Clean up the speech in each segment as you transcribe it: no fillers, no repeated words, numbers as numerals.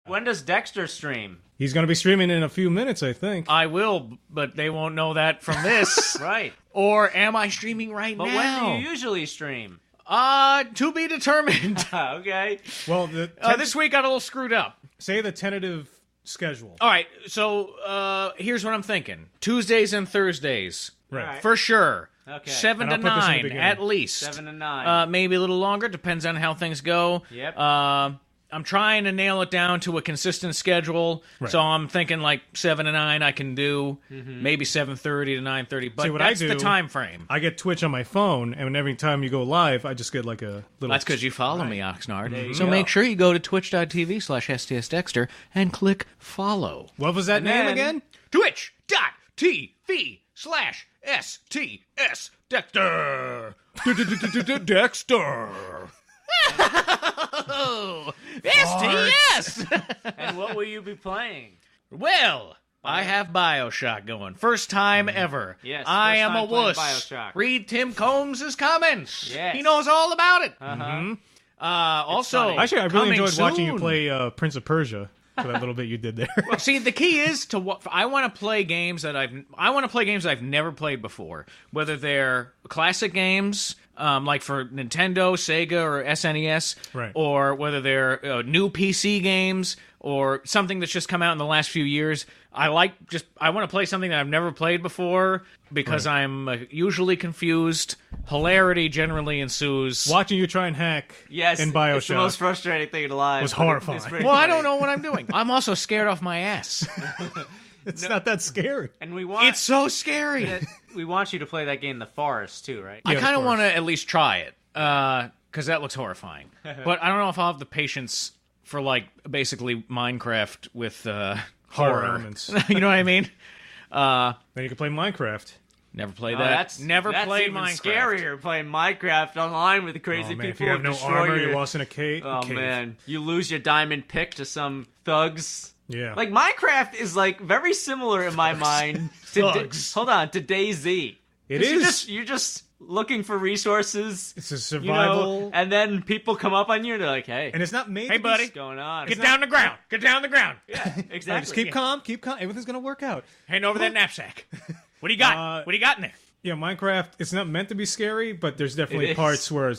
When does Dexter stream? He's going to be streaming in a few minutes, I think. I will, but they won't know that from this. Right. Or am I streaming right But now? when do you usually stream? To be determined. Okay. Well, This week got a little screwed up. say the tentative schedule. All right, so here's what I'm thinking. Tuesdays and Thursdays. Right. For sure. Okay. 7 And to I'll put this in the 9 beginning. at least. 7 to 9. Maybe a little longer, depends on how things go. Yep. I'm trying to nail it down to a consistent schedule, so I'm thinking like 7 to 9 I can do, maybe 7:30 to 9:30, but See, what that's I do, the time frame. I get Twitch on my phone, and every time you go live, I just get like a little... That's because you follow me, Oxnard. So go. make sure you go to twitch.tv/STSDexter and click follow. What was that name then- again? Twitch.tv/STSDexter. Dexter. STS! And what will you be playing? Well, I have BioShock going. First time ever. Yes, I first am a time playing wuss. BioShock. Read Tim Combs' comments. Yes. He knows all about it. Uh-huh. Also, funny. Actually, I really coming enjoyed watching you soon. play Prince of Persia for that little bit you did there. See, the key is to I want to play games that I've never played before, whether they're classic games like for Nintendo, Sega, or SNES, Right. or whether they're new PC games or something that's just come out in the last few years. I want to play something that I've never played before because I'm usually confused. Hilarity generally ensues. Watching you try and hack Yes, in BioShock it's the most frustrating thing alive. was but it's horrifying. pretty Well, I funny. don't know what I'm doing. I'm also scared off my ass. It's not that scary. And we want It's so scary. we want you to play that game, The Forest, too, right? I Yeah, kind of of course. want to at least try it because that looks horrifying. But I don't know if I'll have the patience for like basically Minecraft with Horror horror. elements. You know what I mean? Then you can play Minecraft. Never played Oh, that. that's Never that's played even Minecraft. scarier playing Minecraft online with crazy Oh, man, if people you have who no destroy armor, your... you're lost in a cave. Oh man, you lose your diamond pick to some thugs. Yeah. Like Minecraft is like very similar in my mind to Thugs. hold on, to DayZ. It 'Cause is. You're just looking for resources. It's a You know, survival. and then people come up on you and they're like, "Hey, and it's not made Hey, to buddy. what's going on?" Get down the ground. Get down the ground. Yeah, exactly. Just keep calm. Keep calm. Everything's going to work out. Hand over that knapsack. What do you got? What do you got in there? Yeah, Minecraft, it's not meant to be scary, but there's It definitely is. parts where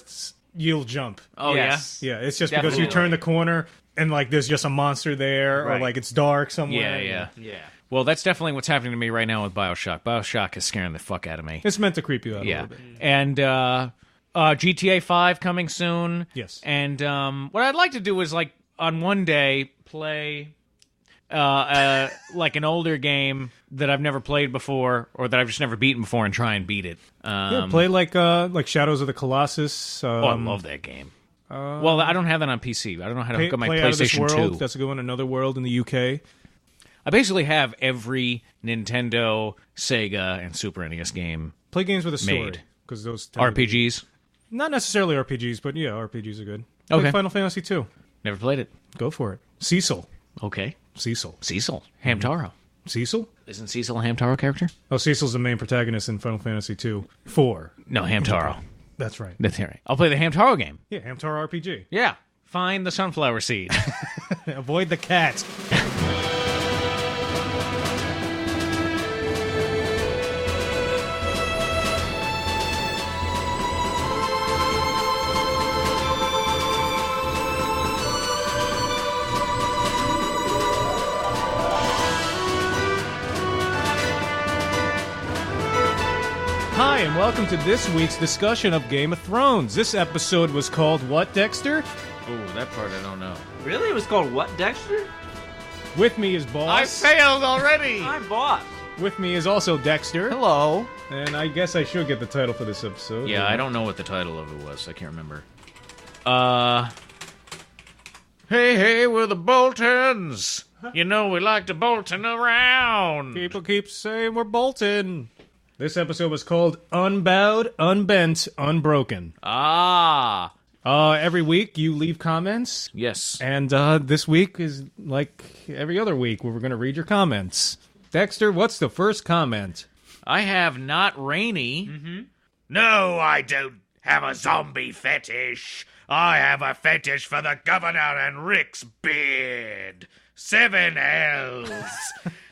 you'll jump. Oh Yes. Yeah, it's just because you Definitely. turn the corner and like there's just a monster there or Right. like it's dark somewhere. Yeah. Yeah. Well, that's definitely what's happening to me right now with BioShock. BioShock is scaring the fuck out of me. It's meant to creep you out a Yeah. little bit. And GTA 5 coming soon. Yes. And what I'd like to do is like on one day play like an older game that I've never played before or that I've just never beaten before and try and beat it. Yeah, play like Shadows of the Colossus. Oh, I love that game. Well, I don't have that on PC. I don't know how to hook up my play Out of This PlayStation World. 2. That's a good one. Another World in the UK. I basically have every Nintendo, Sega, and Super NES game. Play games with a story. Made. Because those tend to be- RPGs. not necessarily RPGs, but yeah, RPGs are good. Okay. Play Final Fantasy 2. Never played it. Go for it. Cecil. Okay. Cecil. Cecil. Hamtaro. Cecil? Isn't Cecil a Hamtaro character? Oh, Cecil's the main protagonist in Final Fantasy 2. 4. No, Hamtaro. That's right. That's right. I'll play the Hamtaro game. Yeah, Hamtaro RPG. Yeah. Find the sunflower seed. Avoid the cat. Hi, and welcome to this week's discussion of Game of Thrones. This episode was called What, Dexter? Ooh, that part I don't know. Really? It was called what, Dexter? With me is I Boss. failed already. I'm boss. With me is also Dexter. Hello. And I guess I should get the title for this episode. Yeah, I don't know what the title of it was. I can't remember. Hey, we're the Boltons. You know we like to Bolton around. People keep saying we're Bolton. This episode was called Unbowed, Unbent, Unbroken. Ah. Every week you leave comments, Yes. and this week is like every other week where we're going to read your comments. Dexter, what's the first comment? I have not rainy. No, I don't have a zombie fetish. I have a fetish for the governor and Rick's beard. 7 hells.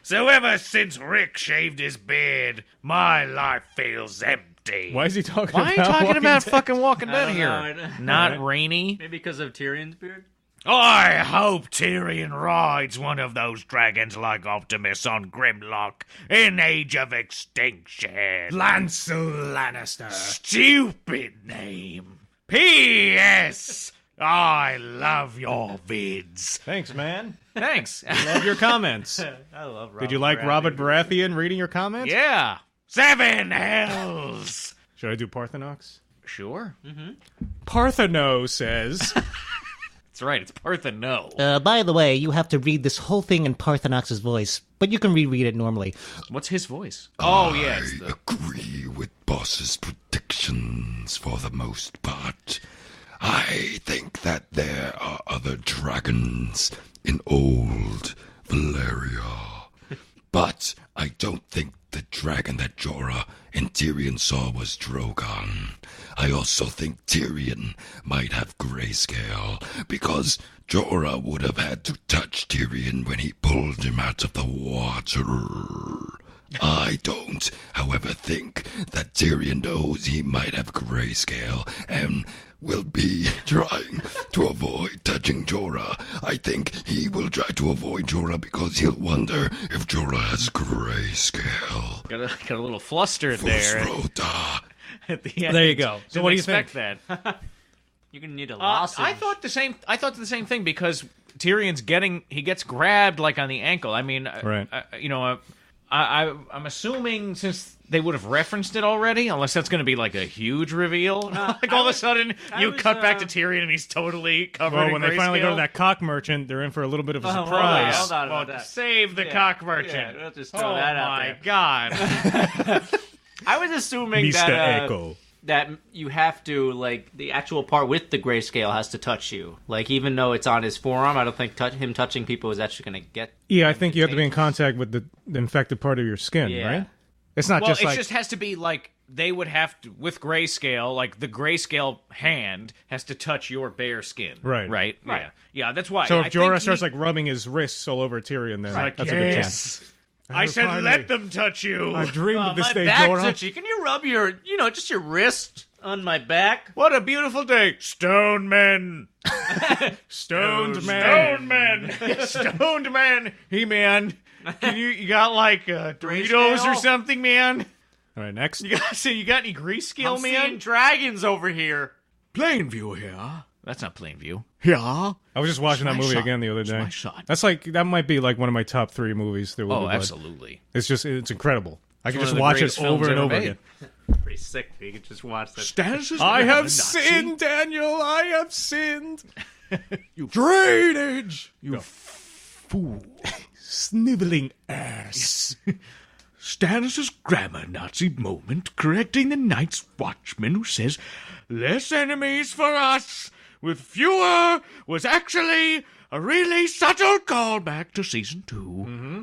So ever since Rick shaved his beard, my life feels empty. Why is he talking Why about are you talking Walking about Dead? fucking Walking I Dead don't here? know. Not Rainy. Maybe because of Tyrion's beard? I hope Tyrion rides one of those dragons like Optimus on Grimlock in Age of Extinction. Lancel Lannister. Stupid name. P.S. I love your vids. Thanks, man. Thanks. Love your comments. I love Robert Did you like Baratheon. Robert Baratheon reading your comments? Yeah. 7 hells. Should I do Parthenox? Sure. Partheno says... That's right. It's Partheno. By the way, you have to read this whole thing in Parthenox's voice, but you can reread it normally. What's his voice? Oh, yeah. It's the... Agree with boss's predictions for the most part. I think that there are other dragons in old Valeria. But I don't think the dragon that Jorah and Tyrion saw was Drogon. I also think Tyrion might have grayscale, because Jorah would have had to touch Tyrion when he pulled him out of the water. I don't, however, think that Tyrion knows he might have grayscale and will be trying to avoid touching Jorah. I think he will try to avoid Jorah because he'll wonder if Jorah has grayscale. Got a little flustered there Fusrota. at the end. There you go. So Didn't what do you expect think? that. You're going to need a lozenge. I thought the same thing because Tyrion's he gets grabbed like on the ankle. I mean, Right. I'm assuming since they would have referenced it already, unless that's going to be like a huge reveal. Like all of a sudden, you was, cut back to Tyrion and he's totally covered Well, in when they finally go to grayscale. that cock merchant, they're in for a little bit of a hold on, surprise. hold on Well, about that. save the Yeah. cock merchant. Yeah, we'll just throw Oh that out my there. God. I was assuming Mr. that Echo. that you have to, like, the actual part with the grayscale has to touch you. Like, even though it's on his forearm, I don't think him touching people is actually going to get... Yeah, I think you have to be in contact with the infected part of your skin, Yeah. right? It's not Well, just it like... just has to be like they would have to with grayscale. Like the grayscale hand has to touch your bare skin. Right. Right. Yeah. Yeah. That's why. So I if Jorah think starts like rubbing his wrists all over Tyrion, then that's a good chance. I said finally- let them touch you. I've dreamed of this my day, back's Jorah. itchy. Can you rub your, just your wrist on my back? What a beautiful day. Stone men. Stoned man. Stone men. Stoned man. Hey man, you got like Doritos Grayscale? or something, man? All right, next. You got any grayscale, I'm man? seeing dragons over here. Plainview here. That's not plain view. Yeah. I was just watching that my movie son. again the other It's day. my son. That might be like one of my top 3 movies. There will Oh, be blood. absolutely. It's incredible. I can one just of the watch greatest it over films and ever over made. again. Pretty sick. You could just watch that. Stannis is I never have Nazi. sinned, Daniel. I have sinned. You drainage. You fool. Sniveling ass. Stannis' grammar Nazi moment correcting the Night's Watchman who says, less enemies for us with fewer was actually a really subtle callback to Season 2. Mm-hmm.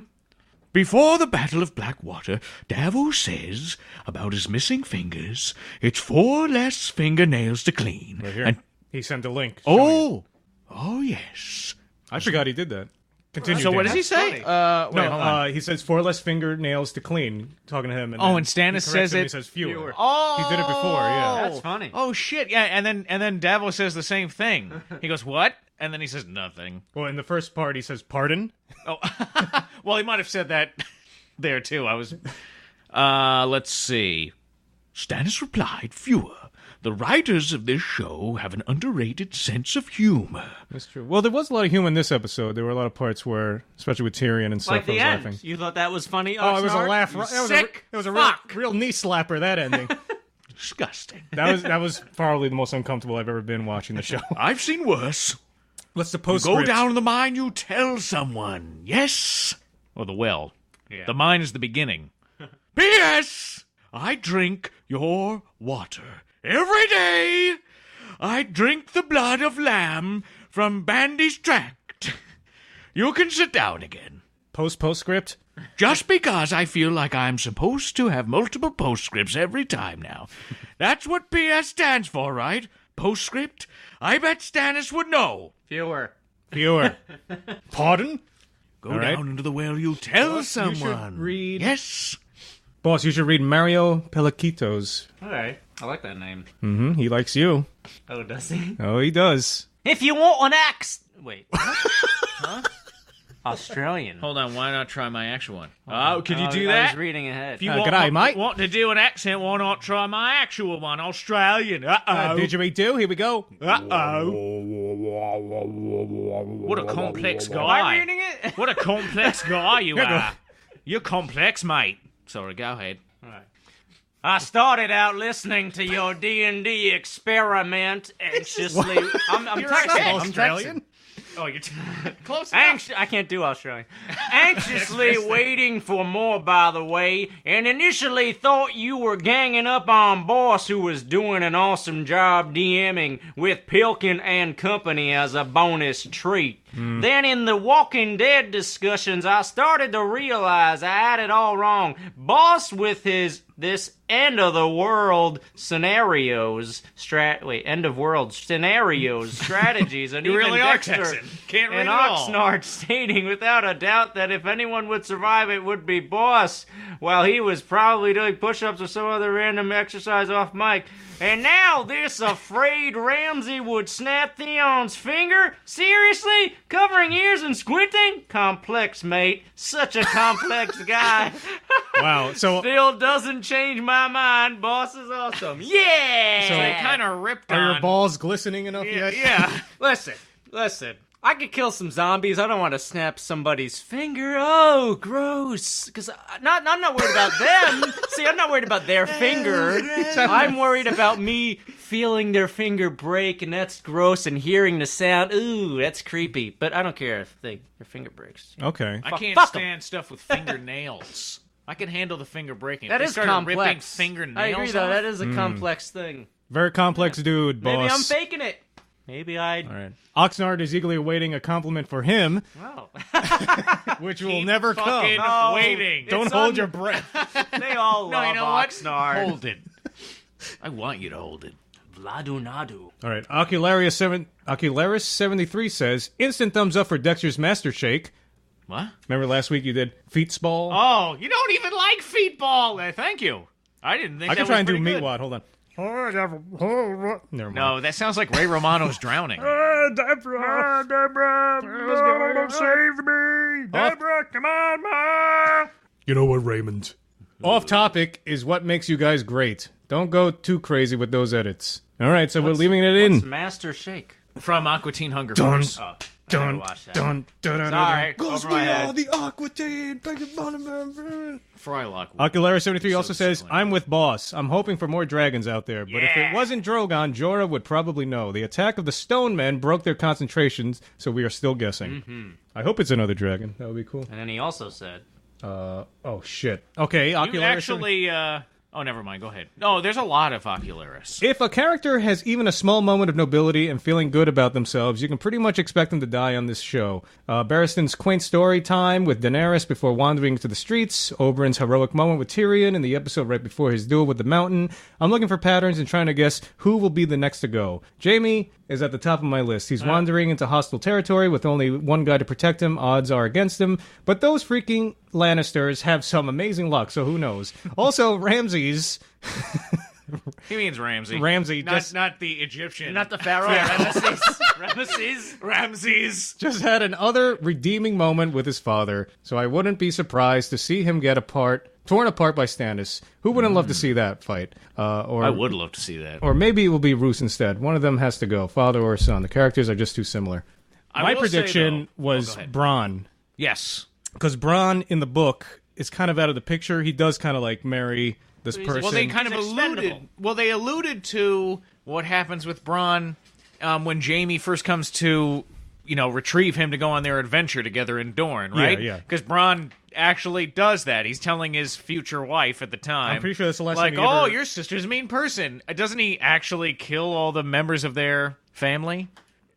Before the Battle of Blackwater, Davos says about his missing fingers, it's 4 less fingernails to clean. Right here. And, He sent a link. showing oh yes. it. I forgot he did that. Continue. So what Dan. does he say? Wait, No, hold on. he says 4 less fingernails to clean. Talking to him. And Oh, then and Stannis he corrects says him, it- He says fewer. Oh, He did it before. Yeah. That's funny. Oh shit! Yeah, and then Davos says the same thing. He goes, "What?" And then he says nothing. Well, in the first part, he says pardon. Oh, well, he might have said that there too. I was. Let's see. Stannis replied, fewer. The writers of this show have an underrated sense of humor. That's true. Well, there was a lot of humor in this episode. There were a lot of parts where, especially with Tyrion and stuff, Like I the was end. laughing. You thought that was funny? Oh, it was a Oxnard? laugh. You It sick was a fuck. real knee slapper. That ending. Disgusting. that was probably the most uncomfortable I've ever been watching the show. I've seen worse. What's the Go postscript? down the mine, you tell someone. Yes? Or the well. The mine is the beginning. P.S. I drink your water every day. I drink the blood of lamb from Bandy's tract. You can sit down again. Postscript. Just because I feel like I'm supposed to have multiple postscripts every time now. That's what P.S. stands for, right? Postscript? I bet Stannis would know. Fewer. Fewer. Pardon? Go down into the well, you tell You someone. should read... Yes. Boss, you should read Mario Pelaquitos. All right. I like that name. Mm-hmm. He likes you. Oh, does he? Oh, he does. If you want an axe... Wait. Huh? Australian. Hold on, why not try my actual one? Oh, can you do I that? was reading ahead. If you g'day, mate. want to do an accent, why not try my actual one? Australian. Uh-oh. Didgeridoo, here we go. Uh-oh. What a complex Am I guy. reading it? What a complex guy you are. You're complex, mate. Sorry, go ahead. I started out listening to your D&D experiment anxiously. I'm texting. Australian? Oh, you're close enough. I can't do Australian. Anxiously waiting for more, by the way, and initially thought you were ganging up on Boss, who was doing an awesome job DMing with Pilkin and company as a bonus treat. Then in the Walking Dead discussions, I started to realize I had it all wrong. Boss with this end of the world scenarios, end of world scenarios, strategies, and You even really are Dexter Texan. Can't read and it all. Oxnard stating without a doubt that if anyone would survive, it would be Boss, while he was probably doing push-ups or some other random exercise off mic. And now this afraid Ramsay would snap Theon's finger? Seriously? Covering ears and squinting? Complex, mate. Such a complex guy. Wow, so Still doesn't change my mind. Boss is awesome. Yeah! So they kind of ripped are on... your balls glistening enough yet? Yeah. Listen. I could kill some zombies. I don't want to snap somebody's finger. Oh, gross. Because I'm not worried about them. See, I'm not worried about their finger. I'm worried about me feeling their finger break, and that's gross, and hearing the sound. Ooh, that's creepy. But I don't care if their finger breaks. Okay. I can't fuck 'em. stand stuff with fingernails. I can handle the finger breaking. That If they is started ripping complex. fingernails I agree, though. off, That is a complex thing. Very complex dude, boss. Maybe I'm faking it. Maybe I... All right. Oxnard is eagerly awaiting a compliment for him, Wow. which will never come. fucking No. waiting. Don't hold your breath. They all love you know what? Oxnard. Hold it. I want you to hold it. Vladu Nadu. All right. Ocularis 73 says, instant thumbs up for Dexter's Master Shake. What? Remember last week you did Feet Spall? Oh, you don't even like feet ball. Thank you. I didn't think I can that try was and do pretty Meat good. Wad. Hold on. Never mind. No, that sounds like Ray Romano's drowning. Deborah, save me. Deborah, come on, Ma. You know what, Raymond? Off topic is what makes you guys great. Don't go too crazy with those edits. All right, so we're leaving it in. What's Master Shake? From Aqua Teen Hunger Force. Oh, Dun, watch that. dun, dun, dun, Sorry, Cause over my we head. are the Aqua Teen. Frylock. Ocularis73 also says, I'm with Boss. I'm hoping for more dragons out there, but if it wasn't Drogon, Jorah would probably know. The attack of the Stone Men broke their concentrations, so we are still guessing. I hope it's another dragon. That would be cool. And then he also said, Oh, shit. Okay, Ocularis... You actually, oh, never mind. Go ahead. No, there's a lot of Ocularis. If a character has even a small moment of nobility and feeling good about themselves, you can pretty much expect them to die on this show. Barristan's quaint story time with Daenerys before wandering to the streets, Oberyn's heroic moment with Tyrion in the episode right before his duel with the Mountain. I'm looking for patterns and trying to guess who will be the next to go. Jaime is at the top of my list. He's wandering into hostile territory with only one guy to protect him. Odds are against him. But those freaking Lannisters have some amazing luck, so who knows? Also, Ramsay's... He means Ramsay. Ramsay Not the Egyptian. not the Pharaoh, Ramesses. just had another redeeming moment with his father, so I wouldn't be surprised to see him get torn apart by Stannis. Who wouldn't love to see that fight? Or I would love to see that. Or maybe it will be Roose instead. One of them has to go, father or son. The characters are just too similar. My will say, prediction though- was go ahead. Bronn, Yes. because Bronn in the book is kind of out of the picture. He does kind of like marry this person. Well, they kind of He's alluded. expendable. Well, they alluded to what happens with Bronn when Jaime first comes to, retrieve him to go on their adventure together in Dorne, right? Yeah. Because Bronn actually does that. He's telling his future wife at the time. I'm pretty sure that's the last like, time he ever... your sister's a mean person. Doesn't he actually kill all the members of their family?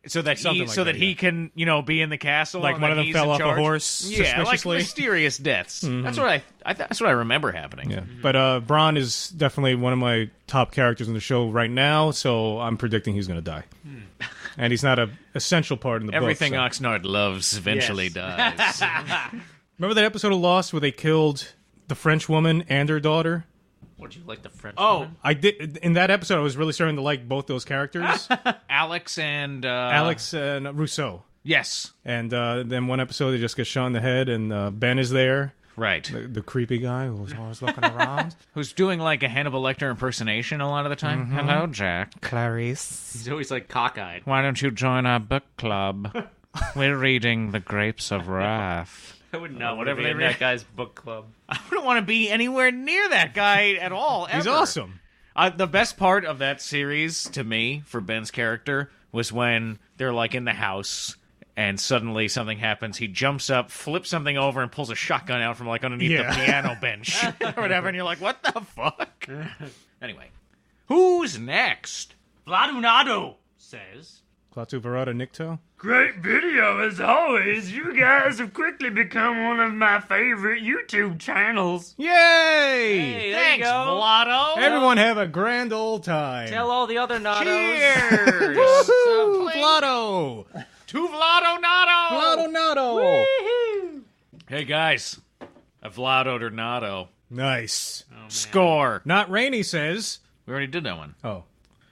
So that Something like that, he can, be in the castle. Like and one that of them he's fell in off a charge. horse Yeah, like suspiciously. mysterious deaths. That's what that's what I remember happening. Yeah, but Bronn is definitely one of my top characters in the show right now, so I'm predicting he's going to die. and he's not an essential part in the Everything book. Oxnard loves eventually dies. Remember that episode of Lost where they killed the French woman and her daughter? Would you like the French Oh, woman? I did. In that episode, I was really starting to like both those characters, Alex and... Alex and Rousseau. Yes. And then one episode, they just get shot in the head, and Ben is there. Right. The creepy guy who was always looking around. Who's doing like a Hannibal Lecter impersonation a lot of the time. Hello, Jack. Clarice. He's always like cockeyed. Why don't you join our book club? We're reading The Grapes of Wrath. I would not want to whatever be they in read. that guy's book club. I wouldn't want to be anywhere near that guy at all, ever. He's awesome. The best part of that series, to me, for Ben's character, was when they're like in the house and suddenly something happens. He jumps up, flips something over, and pulls a shotgun out from like underneath the piano bench or whatever. And you're like, what the fuck? Anyway, who's next? Vladunado says, Klaatu Barada Nikto. great video as always. You guys have quickly become one of my favorite YouTube channels. Yay! Hey, there Thanks, you go. Vlado. Everyone have a grand old time. Tell all the other Nados. Cheers. Woohoo! Vlado! To Vlado Nato. Vlado Nato! Hey, guys. A Vlado Nato. Nice. Score. Not Rainey says. We already did that one. Oh.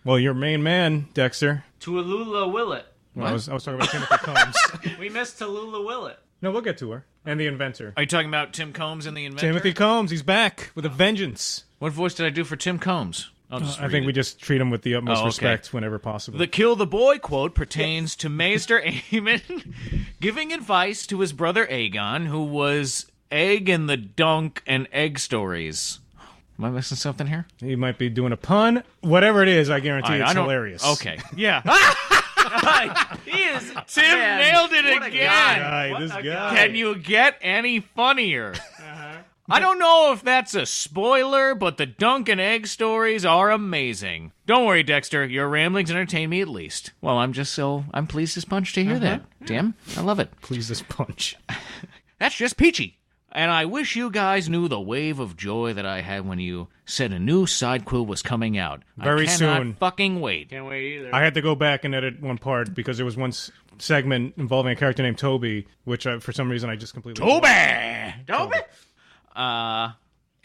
Well, your main man, Dexter. Tallulah Willet. Well, I was talking about Timothy Combs. We missed Tallulah Willet. No, we'll get to her. And the inventor. Are you talking about Tim Combs and the Inventor? Timothy Combs, he's back with a vengeance. What voice did I do for Tim Combs? I'll just I read think it. we just treat him with the utmost Oh, okay. respect whenever possible. The kill the boy quote pertains to Maester Aemon giving advice to his brother Aegon, who was egg in the dunk and egg stories. Am I missing something here? He might be doing a pun. Whatever it is, I guarantee it's I don't- hilarious. Okay. Yeah. He is. Tim nailed it what a again. Guy, What this a guy. Can you get any funnier? I don't know if that's a spoiler, but the dunk and egg stories are amazing. Don't worry, Dexter. Your ramblings entertain me at least. Well, I'm pleased as punch to hear that. Tim, I love it. Please this punch. That's just peachy. And I wish you guys knew the wave of joy that I had when you said a new side quill was coming out. Very I cannot soon. fucking wait. Can't wait either. I had to go back and edit one part because there was one segment involving a character named Toby, which for some reason I just completely... Toby!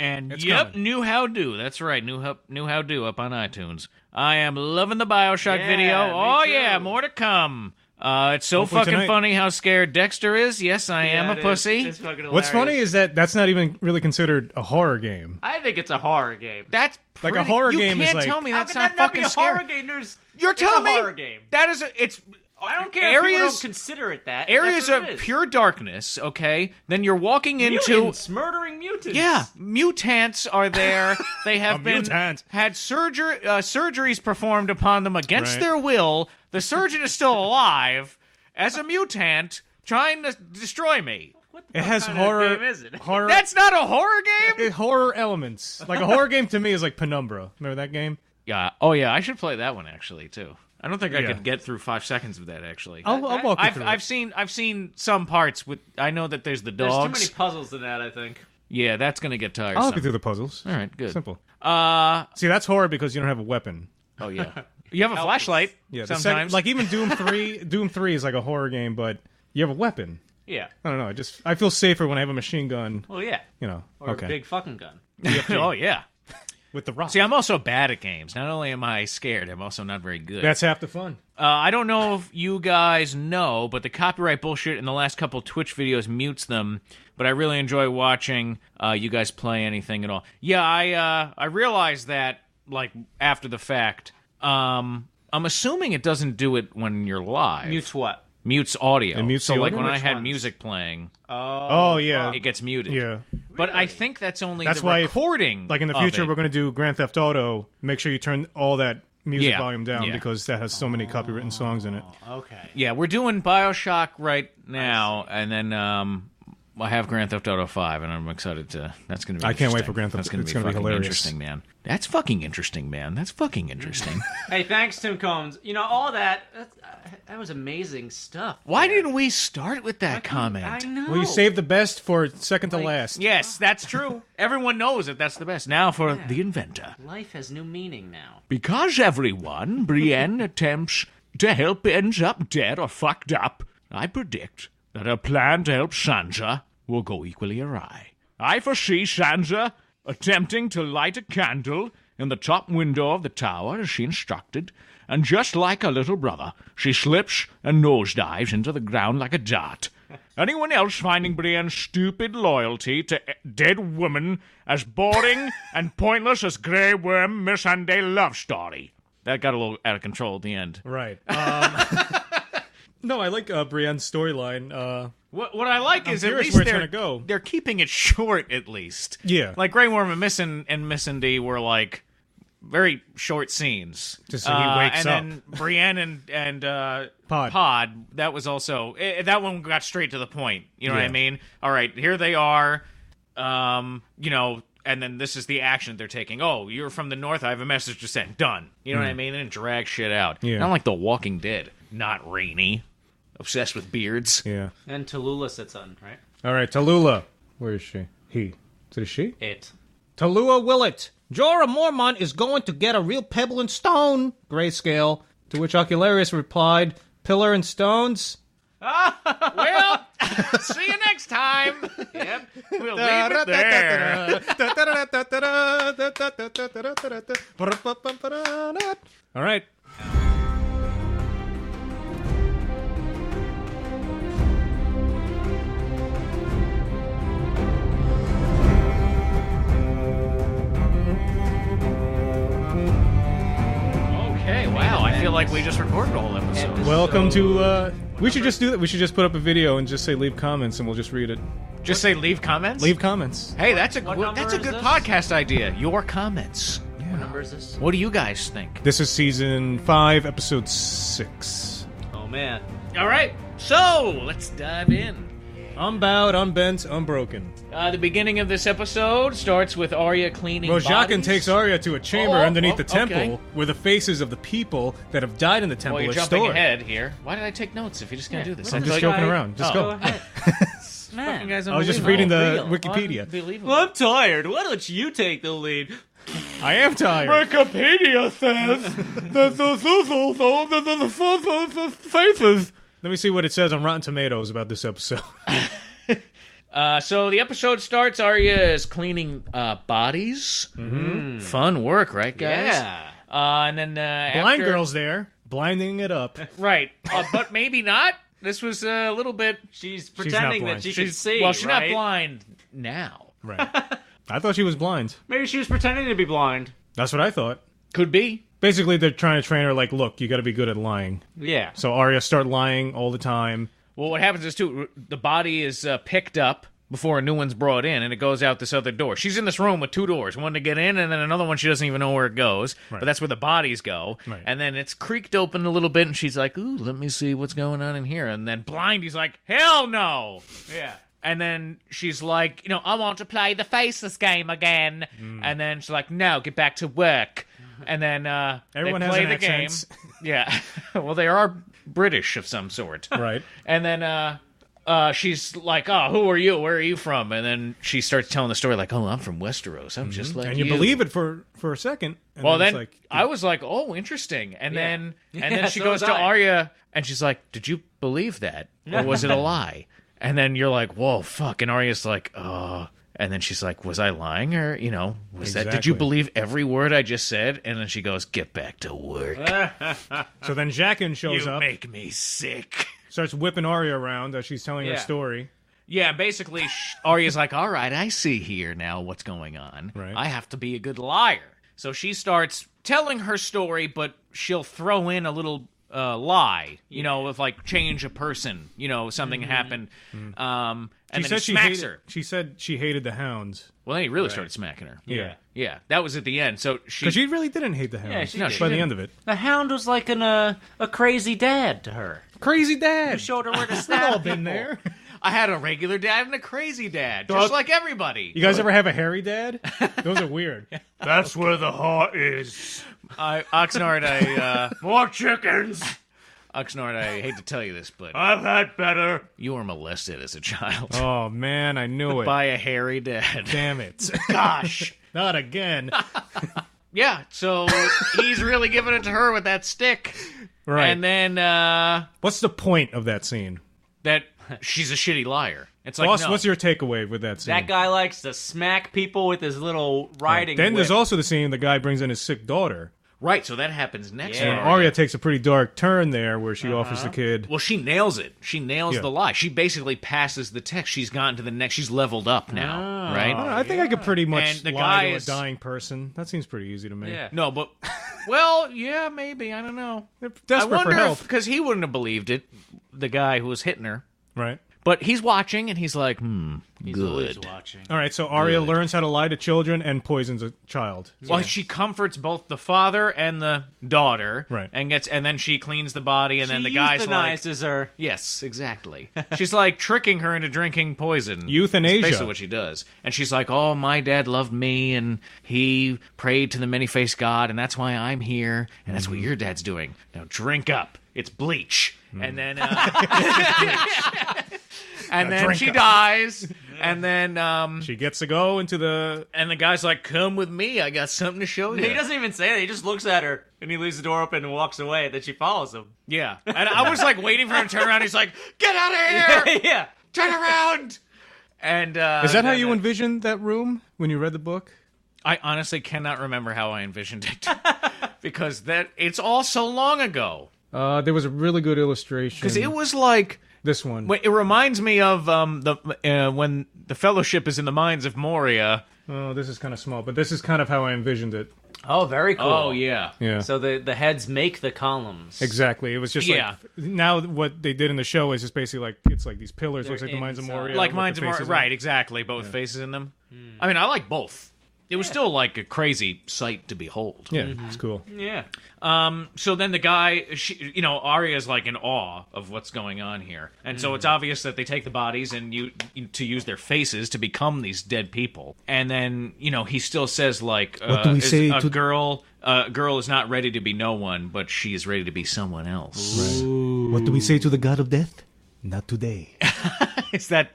And It's yep, coming. New How Do. That's right, New How Do up on iTunes. I am loving the Bioshock Yeah, video. me Oh too. yeah, more to come. It's so Hopefully fucking tonight. funny how scared Dexter is. Yes, I am a pussy. It's fucking hilarious. What's funny is that's not even really considered a horror game. I think it's a horror game. That's Like a pretty- horror you game is can't like- tell me How that's could not that not be fucking a scary. horror game? You're telling me a horror game. that is it's I don't care if people areas don't consider it that. areas That's what of it is. pure darkness. Okay, then you're walking into Mutants, murdering mutants. yeah, mutants are there. They have A been mutant. had surgeries performed upon them against Right. their will. The surgeon is still alive as a mutant, trying to destroy me. It has kind of horror... game is it? horror... That's not a horror game. horror elements. Like a horror game to me is like Penumbra. Remember that game? Yeah. Oh yeah, I should play that one actually too. I don't think I Yeah. could get through 5 seconds of that actually. I'll walk you through I've it. seen some parts with. I know that there's the There's dogs. too many puzzles in that, I think. Yeah, that's gonna get tiresome. I'll walk you through the puzzles. All right, good. Simple. Uh See, that's horror because you don't have a weapon. oh yeah. You have a flashlight. Yeah, sometimes. like even Doom 3, Doom 3 is like a horror game, but you have a weapon. Yeah. I don't know. I feel safer when I have a machine gun. Well, yeah. You know. Or okay. a big fucking gun. oh yeah. With the rock. See, I'm also bad at games. Not only am I scared, I'm also not very good. That's half the fun. I don't know if you guys know, but the copyright bullshit in the last couple Twitch videos mutes them. But I really enjoy watching you guys play anything at all. Yeah, I realized that like after the fact. I'm assuming it doesn't do it when you're live. Mutes what? Mutes audio. It mutes so the like audio? when I Which had ones? music playing, Oh yeah. it gets muted. Yeah. But I think that's only That's the why recording. Like in the of future, it. we're going to do Grand Theft Auto. Make sure you turn all that music Yeah. volume down Yeah. because that has so many copywritten songs in it. Okay. Yeah, we're doing BioShock right now, and then I have Grand Theft Auto 5, and I'm excited to. That's going to be. I can't wait interesting. for Grand Theft- That's going it's to be gonna be fucking hilarious. interesting, man. That's fucking interesting, man. That's fucking interesting. Hey, thanks, Tim Combs. You know, all that was amazing stuff. Why there. didn't we start with that comment? I know. Well, you saved the best for second to last. Yes, that's true. Everyone knows that that's the best. Now for the inventor. Life has new meaning now. Because everyone, Brienne attempts to help ends up dead or fucked up, I predict that her plan to help Sansa will go equally awry. I foresee Sansa attempting to light a candle in the top window of the tower as she instructed, and just like her little brother, she slips and nosedives into the ground like a dart. Anyone else finding Brienne's stupid loyalty to a dead woman as boring and pointless as Grey Worm Missandei love story? That got a little out of control at the end. Right. No, I like Brienne's storyline. What I like is at curious least where it's gonna go. they're keeping it short at least. Yeah. Like Grey Worm and Missandei were like very short scenes. Just so he wakes and up. then Brienne and Pod. that was also that one got straight to the point. You know what I Yeah. mean? All right, here they are. You know, and then this is the action they're taking. Oh, you're from the north. I have a message to send. Done. You know what I mean? They didn't drag shit out. Yeah. Not like The Walking Dead. Not Rainy. Obsessed with beards. Yeah. And Tallulah sits on, right? All right, Tallulah. Where is she? He. Is it a she? It. Tallulah Willett. Jorah Mormont is going to get a real pebble and stone. Grayscale. To which Ocularius replied, pillar and stones? Well, see you next time. Yep. We'll leave it there. All right. Okay, wow. I feel like we just recorded a whole episode. Welcome to, we should just do that. We should just put up a video and just say leave comments and we'll just read it. Just say leave comments? Leave comments. Hey, that's a What good number is this? podcast idea. Your comments. What number is this? What do you guys think? This is season 5, episode 6. Oh, man. All right, so let's dive in. Unbowed, unbent, unbroken. The beginning of this episode starts with Arya cleaning Well, Jaqen bodies. takes Arya to a chamber underneath the temple okay. where the faces of the people that have died in the temple Well, you're are jumping stored. ahead here. Why did I take notes if you're just going to do this? I'm I just thought- joking around. Just Oh. go. Go ahead. Fucking guys I was just unbelievable. reading the Real. Wikipedia. Unbelievable. I'm tired. Why don't you take the lead? I am tired. Wikipedia says that the faces. Let me see what it says on Rotten Tomatoes about this episode. So the episode starts. Arya is cleaning bodies. Mm-hmm. Fun work, right, guys? Yeah. And then Blind after, girl's there, blinding it up. right? But maybe not. This was a little bit. She's not pretending blind. that she can see, Well, she's right? not blind now. Right. I thought she was blind. Maybe she was pretending to be blind. That's what I thought. Could be. Basically, they're trying to train her like, look, you got to be good at lying. Yeah. So Arya start lying all the time. Well, what happens is, too, the body is picked up before a new one's brought in, and it goes out this other door. She's in this room with 2 doors, one to get in, and then another one she doesn't even know where it goes, but that's where the bodies go. Right. And then it's creaked open a little bit, and she's like, ooh, let me see what's going on in here. And then Blindy's like, hell no! Yeah. And then she's like, you know, I want to play the faceless game again. And then she's like, no, get back to work. And then Everyone they has play an the accent. game. Yeah. Well, they are British of some sort. Right. And then she's like, oh, who are you? Where are you from? And then she starts telling the story like, oh, I'm from Westeros. I'm just like And you believe it for a second. And Well, then then it's like, I was like, oh, interesting. And then Yeah, she so goes was to I. Arya and she's like, did you believe that? Or was it a lie? And then you're like, whoa, fuck. And Arya's like, oh. And then she's like, was I lying? Or, you know, was that, did you Exactly. believe every word I just said? And then she goes, get back to work. so then Jaqen shows You up, make me sick. starts whipping Arya around as she's telling her Yeah. story. Yeah, basically, Arya's like, all right, I see here now what's going on. Right. I have to be a good liar. So she starts telling her story, but she'll throw in a little lie, you know, with like change a person, you know, something happened. And then he smacks her. She said she hated the hounds. Well, then he really started smacking her. Yeah. Yeah, that was at the end. So Because she really didn't hate the hounds. Yeah, she No, did. she by the didn't. end of it. The Hound was like a crazy dad to her. Crazy dad. Showed her where to We've stab all been people. there. I had a regular dad and a crazy dad, just like everybody. You guys ever have a hairy dad? Those are weird. That's where the heart is. Oxnard, More chickens. Oxnard, I hate to tell you this, but I've had better. you were molested as a child Oh man, I knew it. by a hairy dad. Damn it. Gosh. Not again. Yeah, so he's really giving it to her with that stick. Right. And then What's the point of that scene? that she's a shitty liar. It's like, Boss, no. what's your takeaway with that scene? That guy likes to smack people with his little riding Then whip. there's also the scene the guy brings in his sick daughter. Right, so that happens next. Yeah. And Arya takes a pretty dark turn there where she offers the kid. Well, she nails it. She nails the lie. She basically passes the text. She's gotten to the next. She's leveled up now, right? I think I could pretty much And the lie guy to is- a dying person. That seems pretty easy to me. Yeah. No, but well, yeah, maybe. I don't know. They're I desperate wonder for help. because he wouldn't have believed it. The guy who was hitting her, Right. but he's watching and he's like, He's always good. watching. All right, so Arya learns how to lie to children and poisons a child. Well, she comforts both the father and the daughter, Right. And then she cleans the body, and then the She guy's like, euthanizes her. yes, exactly. She's like tricking her into drinking poison. Euthanasia. That's basically what she does. And she's like, oh, my dad loved me, and he prayed to the many-faced God, and that's why I'm here, and that's what your dad's doing. Now drink up. It's bleach. And then and then drink she up. dies, and then She gets to go into the... and the guy's like, come with me, I got something to show you. He doesn't even say that. He just looks at her, and he leaves the door open and walks away. Then she follows him. Yeah. And I was like waiting for him to turn around. He's like, get out of here! Yeah. Turn around! And Is that how you envisioned that room when you read the book? I honestly cannot remember how I envisioned it. Because it's all so long ago. There was a really good illustration. Because it was like... This one. It reminds me of when the Fellowship is in the mines of Moria. Oh, this is kind of small, but this is kind of how I envisioned it. Oh, very cool. Oh, yeah. Yeah. So the heads make the columns. Exactly. It was just Yeah. like... Now what they did in the show is just basically like... It's like these pillars. Looks like the Mines of inside. Moria. Like with Mines the of Moria. faces in Right, it. exactly. But with faces in them. I mean, I like both. It was still like a crazy sight to behold. Yeah, it's cool. Yeah. So then the guy, Arya's like in awe of what's going on here, and so it's obvious that they take the bodies and to use their faces to become these dead people. And then he still says like, What do we say a to- girl is not ready to be no one, but she is ready to be someone else. What do we say to the god of death? Not today. Is that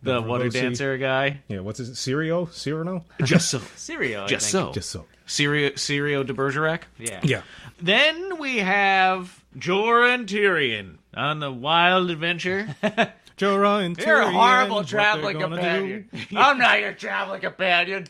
the water Rosie. dancer guy? Yeah, what's his... Cyrano? Just so, Syrio, I just think. so, Just so. Sirio de Bergerac. Yeah. Yeah. Then we have Jorah and Tyrion on the wild adventure. Jorah and Tyrion. You're a horrible what they're traveling gonna companion. do. I'm not your traveling companion.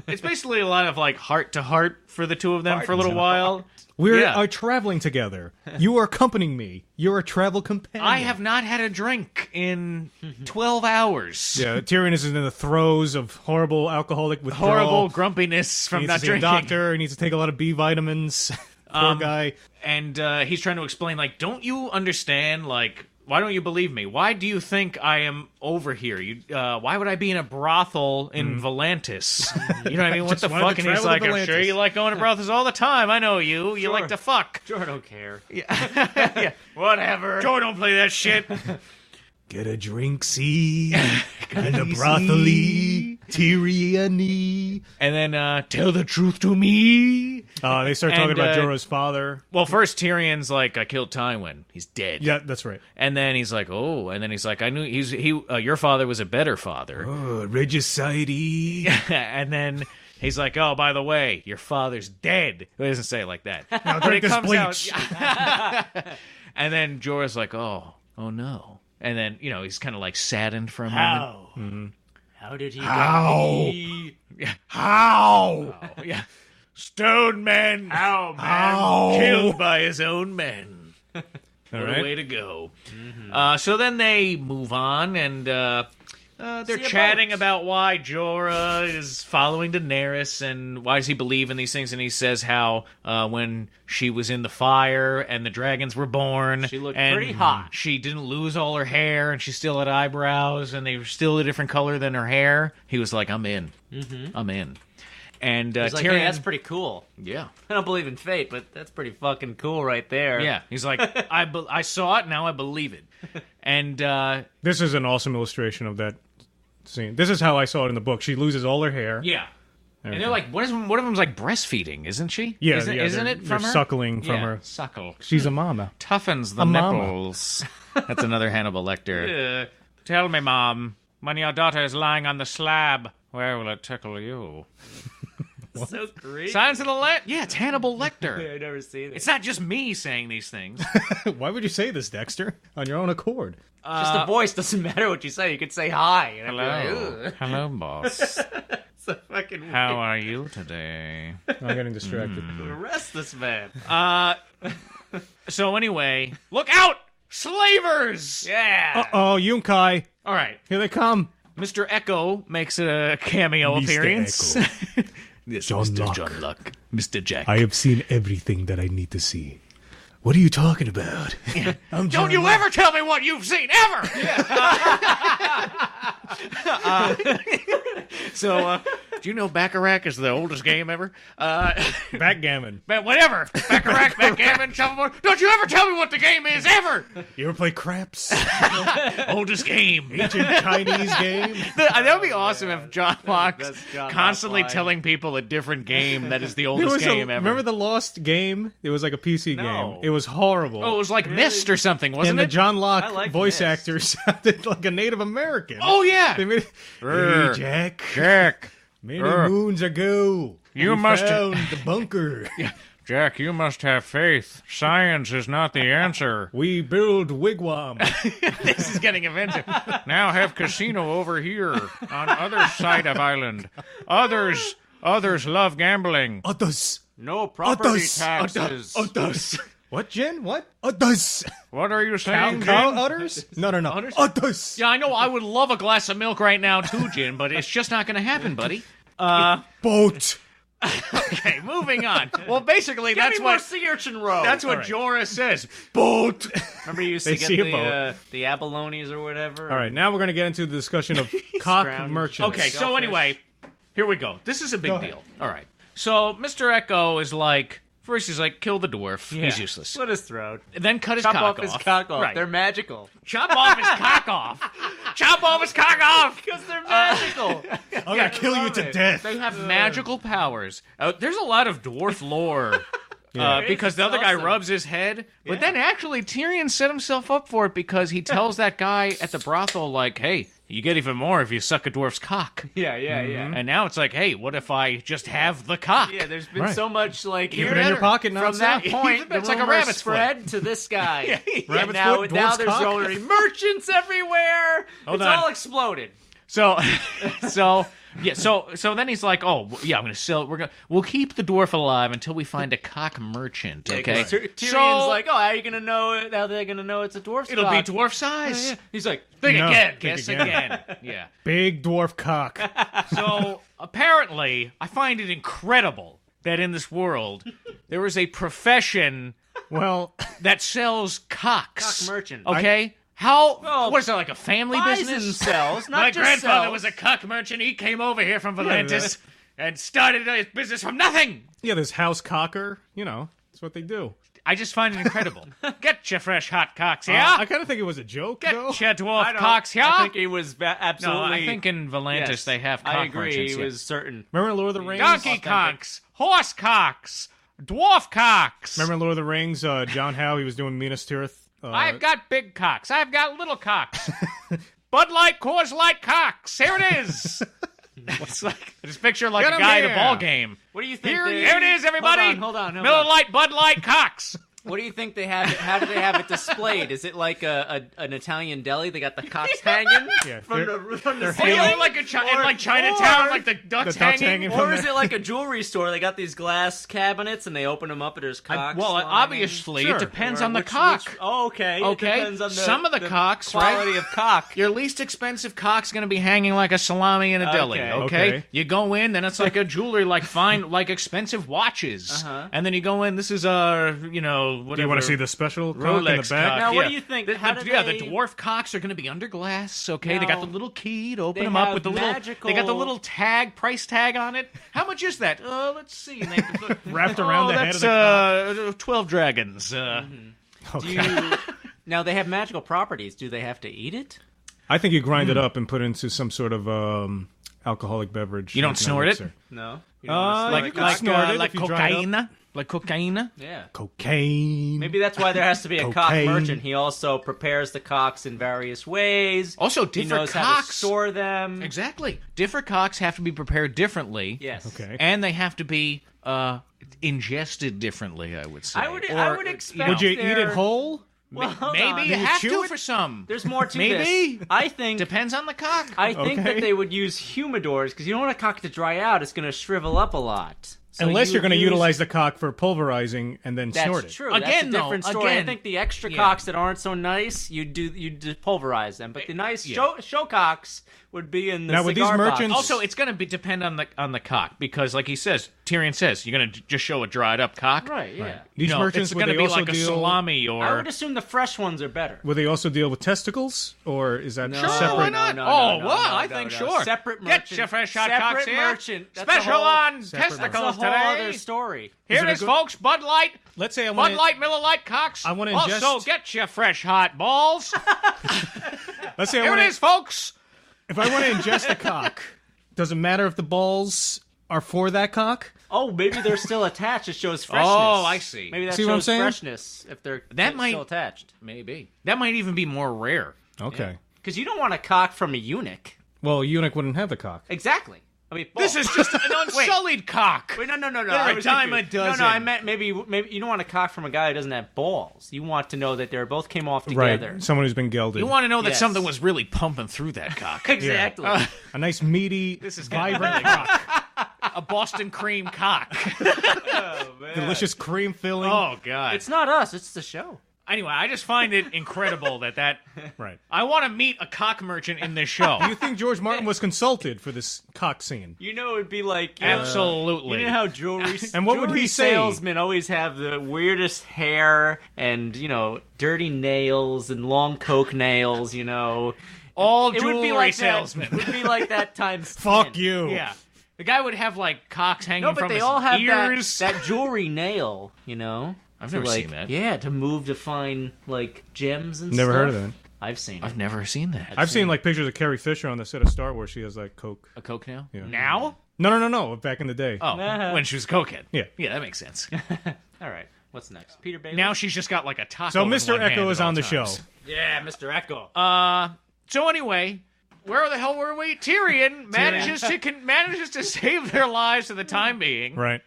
It's basically a lot of like heart to heart for the two of them for a little while. We Yeah. are traveling together. You are accompanying me. You're a travel companion. I have not had a drink in 12 hours. Yeah, Tyrion is in the throes of horrible alcoholic withdrawal. Horrible grumpiness He from needs not to see a drinking. doctor. He needs to take a lot of B vitamins. Poor guy. And he's trying to explain, like, don't you understand, like, why don't you believe me? Why do you think I am over here? Why would I be in a brothel in Volantis? You know what I mean? What the wanted to fuck? And he's travel like, to I'm sure Volantis." you like going to brothels all the time. I know you. You like to fuck. Sure, don't care. Yeah. Whatever. Joe, don't play that shit. Get a drink, see, and a brothely, Tyrion. And then tell the truth to me. They start talking And, about Jorah's father. Well, first Tyrion's like, I killed Tywin. He's dead. Yeah, that's right. And then he's like, oh. And then he's like, I knew your father was a better father. Oh, regicide. And then he's like, oh, by the way, your father's dead. He doesn't say it like that. Now But drink it this comes bleach. out. And then Jorah's like, oh no. And then, he's kind of like saddened for a moment. How did he die? How? Yeah. Stone man. How, man? Killed by his own men. What right. a way to go. So then they move on, and they're See a chatting boat. about why Jorah is following Daenerys, and why does he believe in these things. And he says how when she was in the fire and the dragons were born, She looked and pretty hot. she didn't lose all her hair, and she still had eyebrows, and they were still a different color than her hair. He was like, I'm in. I'm in. And He's like, Tyrion... hey, that's pretty cool. Yeah. I don't believe in fate, but that's pretty fucking cool right there. Yeah. He's like, I saw it, now I believe it. And This is an awesome illustration of that scene. This is how I saw it in the book. She loses all her hair. yeah. And they're like, one of them's like breastfeeding, isn't she? Yeah, isn't, yeah, isn't they're- it from they're her? suckling from Yeah, her. Suckle. She's a mama. Toughens the A mama. nipples. That's another Hannibal Lecter. Tell me, Mom, when your daughter is lying on the slab, where will it tickle you? So creepy. Silence of the Yeah, it's Hannibal Lecter. I've never seen it. It's not just me saying these things. Why would you say this, Dexter? On your own accord. Just the voice doesn't matter what you say. You could say hi. And I'd be like, "Ugh." Hello, boss. So fucking weird. How are you today? I'm getting distracted. Arrest this man. So anyway, look out! Slavers! Yeah. Oh, Yunkai. All right. Here they come. Mr. Echo makes a cameo Mr. appearance. Echo. Yes, John Mr. Locke. John Locke. Mr. Jack. I have seen everything that I need to see. What are you talking about? Don't you ever tell me what you've seen, ever! So, do you know Baccarat is the oldest game ever? Backgammon. But whatever. Baccarat, backgammon, shuffleboard. Don't you ever tell me what the game is, ever! You ever play craps? Oldest game. Ancient Chinese game? That would be awesome if John Locke's That's John constantly Locke line. telling people a different game that is the There oldest was game ever. Remember the Lost game? It was like a PC No. game. It was horrible. Oh, it was like Myst or something, wasn't and the it? John I Locke like voice Myst. actor sounded like a Native American. Oh, yeah. They made, Brr. hey, Jack. Jack. Many Brr. moons ago, You we must- found the bunker. Jack, you must have faith. Science is not the answer. We build wigwam. This is getting offensive. Now have casino over here on other side of island. Others love gambling. Others. No property Others. taxes. Others. What, Jen? What? Others. What are you saying, Cow Jin? udders? No. Udders? Others. Yeah, I know. I would love a glass of milk right now too, Jin, but it's just not going to happen, buddy. Boat. Okay, moving on. Well, basically, Give that's me more what sea urchin roe. that's what Jorah says. Boat. Remember you used They to see get a boat. the abalones or whatever? All right, now we're going to get into the discussion of cock Scrounged. merchants. Okay, so Selfish. anyway, here we go. This is a big Go ahead. deal. All right. So Mr. Echo is like, first he's like, kill the dwarf. He's useless. Slit his throat. And then cut his Chop cock off his cock off. Right. They're magical. Chop off his cock off. Chop off his cock off. Because they're magical. I'm going to kill you love to it. death. They have magical powers. There's a lot of dwarf lore. Because the other guy awesome. rubs his head. But then actually Tyrion set himself up for it because he tells that guy at the brothel, like, hey, you get even more if you suck a dwarf's cock. yeah. And now it's like, hey, what if I just have the cock? Yeah, there's been Right. so much like Keep it in your pocket from that nonstop. point. It's the like a rumor rabbit's foot. spread to this guy. Rabbit's now, foot, now dwarf's there's cock. already merchants everywhere. Hold It's on. all exploded. So then he's like, oh yeah, I'm gonna sell. We'll keep the dwarf alive until we find a cock merchant. Okay, Tyrion's so like, oh, how are you gonna know it? How are they gonna know it's a dwarf's it'll cock? be dwarf size. Yeah. He's like, Think No, again. think Guess again. again. Yeah. Big dwarf cock. So apparently, I find it incredible that in this world there is a profession Well, that sells cocks. Cock merchant. Okay. How? Well, what is that, like a family buys business? and sells, not My just grandfather sells. was a cock merchant. He came over here from Volantis and started his business from nothing. yeah, there's house cocker. You know, that's what they do. I just find it incredible. Get your fresh hot cocks here. I kind of think it was a joke, Get though. your dwarf I don't- cocks here. I think he was no, absolutely. I think in Volantis yes, they have cock I agree. merchants. He yeah. was certain. Remember in Lord of the Rings? Donkey Authentic. cocks, horse cocks, dwarf cocks. Remember in Lord of the Rings, John Howe, he was doing Minas Tirith? I've got big cocks. I've got little cocks. Bud Light, Coors Light cocks. Here it is. It's like I just picture like Get a 'em guy at a here. ball game. What do you think? Here they- it is, everybody. Hold on. Miller Lite, Bud Light, cocks. What do you think they have? How do they have it displayed? Is it like an Italian deli? They got the cocks hanging Yeah, from the You ceiling, know, like in Chinatown, like the ducks The ducks hanging. hanging from or is the- it like a jewelry store? They got these glass cabinets and they open them up and there's cocks. Well, lining. obviously, Sure. it depends Or on the which- cock. which- oh, okay. Okay, It depends on some of the cocks, right? quality of cock. Your least expensive cock's going to be hanging like a salami in a deli, Okay. Okay. You go in, then it's like a jewelry, like fine, like expensive watches. And then you go in, this is whatever. Do you want to see the special cock in the Rolex back? cock. Now, what yeah. do you think? The, How the- do yeah, they- the dwarf cocks are going to be under glass. Okay, they got the Now, little key to open they them up have with the little. magical- They got the little price tag on it. How much is that? Let's see. And they- Wrapped around the head of that's the 12 dragons. Do you, now they have magical properties. Do they have to eat it? I think you grind it up and put it into some sort of alcoholic beverage. You don't like an snort it? elixir. No. Like you could snort it like if you dry it up. cocaine. Like cocaine? Yeah. Cocaine. Maybe that's why there has to be a cock Cocaine. merchant. He also prepares the cocks in various ways. Also, he different knows how to cocks. store them. Exactly. Different cocks have to be prepared differently. Yes. Okay. And they have to be ingested differently, I would say. I would expect. Would you eat it whole? Well, hold Maybe on. you have chew to it? for some. There's more to Maybe. this. I think. Depends on the cock. I think Okay. that they would use humidors because you don't want a cock to dry out. It's going to shrivel up a lot. So Unless you you're going to use- utilize the cock for pulverizing and then snort it. That's true. Again, That's a though, different story. I again, think the extra yeah. cocks that aren't so nice, you pulverize them. But the nice show cocks would be in the Now, with these cigar merchants- boxes. Also, it's going to depend on the cock because, like he says, Tyrion says, you're going to just show a dried up cock. Right, yeah. These No, merchants, it's would going to they be also like a deal? salami I or. would assume the fresh ones are better. Would they also deal with testicles, or is that No, separate? Why not? No, oh, no, well, no, I no, think no. sure. Separate Get merchant. your fresh hot Separate cocks here. merchant. That's a Special whole- on Separate testicles That's a whole today. other story. Here it it a is, good- folks. Bud Light. Let's say I Bud want Light, Miller Light cocks. I wanna Also, ingest- get your fresh hot balls. Let's say I Here want it is, folks. If I want to ingest a cock, does it matter if the balls are for that cock? Oh, maybe they're still attached. It shows freshness. Oh, I see. Maybe that See what I'm shows saying? freshness if they're That might- still attached. Maybe. That might even be more rare. Okay. Because you don't want a cock from a eunuch. Well, a eunuch wouldn't have the cock. Exactly. I mean, This is just an unsullied cock. Wait, no. They're I a was dime a confused. No, dozen. I meant maybe you don't want a cock from a guy who doesn't have balls. You want to know that they both came off together. Right. Someone who's been gelded. You want to know that Yes. something was really pumping through that cock. Exactly. a nice meaty, This is vibrant cock. A Boston cream cock. Delicious cream filling. Oh, God. It's not us. It's the show. Anyway, I just find it incredible that Right. I want to meet a cock merchant in this show. Do you think George Martin was consulted for this cock scene? You know, it'd be like Absolutely. You know how jewelry And what would jewelry he say? salesmen always have the weirdest hair and dirty nails and long coke nails. All It jewelry would be like salesmen. That. It would be like that times. Fuck 10. you. Yeah. The guy would have, like, cocks hanging No, but from they his all have ears. that jewelry nail. I've never to, seen that. Yeah, to move to find like gems and Never stuff. heard of that. I've seen it. I've never seen that. I've seen like pictures of Carrie Fisher on the set of Star Wars. She has like coke. A coke now? Yeah. Now? No. Back in the day. Oh, when she was a cokehead. Yeah. Yeah, that makes sense. All right, what's next? Peter Bailey. Now she's just got, like, a taco So in Mr. one hand Echo at is all on the times. show. Yeah, Mr. Echo. So anyway, where the hell were we? Tyrion manages to save their lives for the time being, Right.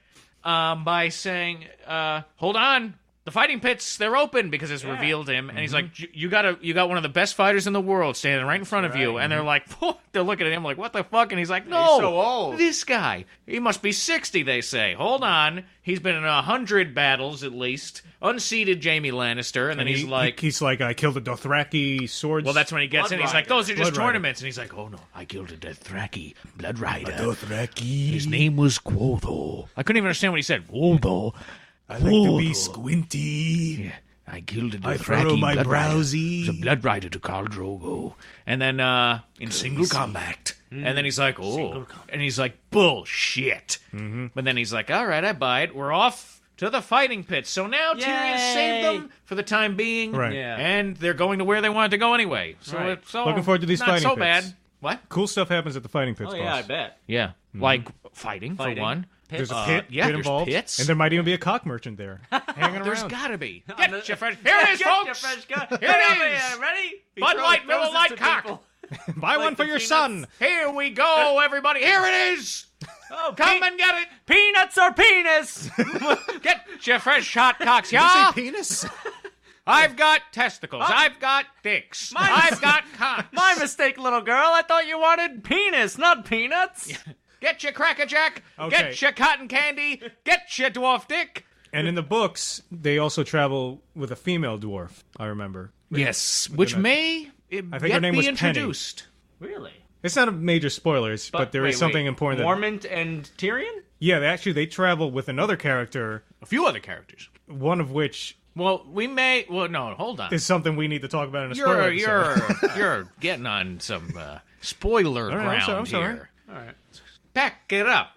by saying, "Hold on, the fighting pits, they're open," because it's revealed him, and he's like, "You got one of the best fighters in the world standing right in front of you," and they're like, they're looking at him like, "What the fuck?" And he's like, "No, He's so old. This guy, he must be 60." They say, "Hold on, he's been in 100 battles at least." Unseated Jaime Lannister, and then he's like, he's like, I killed a Dothraki swords. well, that's when he gets in. He's like, those are just Blood Rider. tournaments. And he's like, oh, no, I killed a Dothraki blood rider. Dothraki. His name was Quotho. I couldn't even understand what he said. Quotho. I like to be squinty. I killed a Dothraki I furrow my blood rider. browsy. He was a blood rider to Khal Drogo. And then in single combat. And then he's like, oh. And he's like, bullshit. Mm-hmm. But then he's like, all right, I buy it. We're off to the fighting pits. So now Tyrion saved them for the time being. Right. Yeah. And they're going to where they wanted to go anyway. So Right. it's all Looking forward to these not fighting so pits. bad. What? Cool stuff happens at the fighting pits. Oh yeah, I boss. bet. Yeah. Like fighting, for Fighting. one. There's a pit, yeah, pit there's involved, pits. and there might even be a cock merchant there hanging There's around. gotta be. Get Get your fresh. Here it is, folks. Here it is. Ready? Bud Light, Miller Light, cock. Buy one for your son. Here we go, everybody. Here it is. Oh, Come and get it. peanuts or penis? Get your fresh hot cocks, Did you yeah? say penis? I've got testicles. I've got dicks. I've got cocks. My mistake, little girl. I thought you wanted penis, not peanuts. Get your Cracker Jack. Okay. Get your cotton candy. Get your dwarf dick. And in the books, they also travel with a female dwarf. I remember. Yes, which may I think yet her name be was Penny. introduced. Really? It's not a major spoilers, but there is something important. Mormont and Tyrion? Yeah, they travel with another character, A few other characters. one of which Well, we may. Well, no, hold on. is something we need to talk about in a spoiler episode. You're getting on some spoiler right, ground I'm sorry. here. All right. Back it up.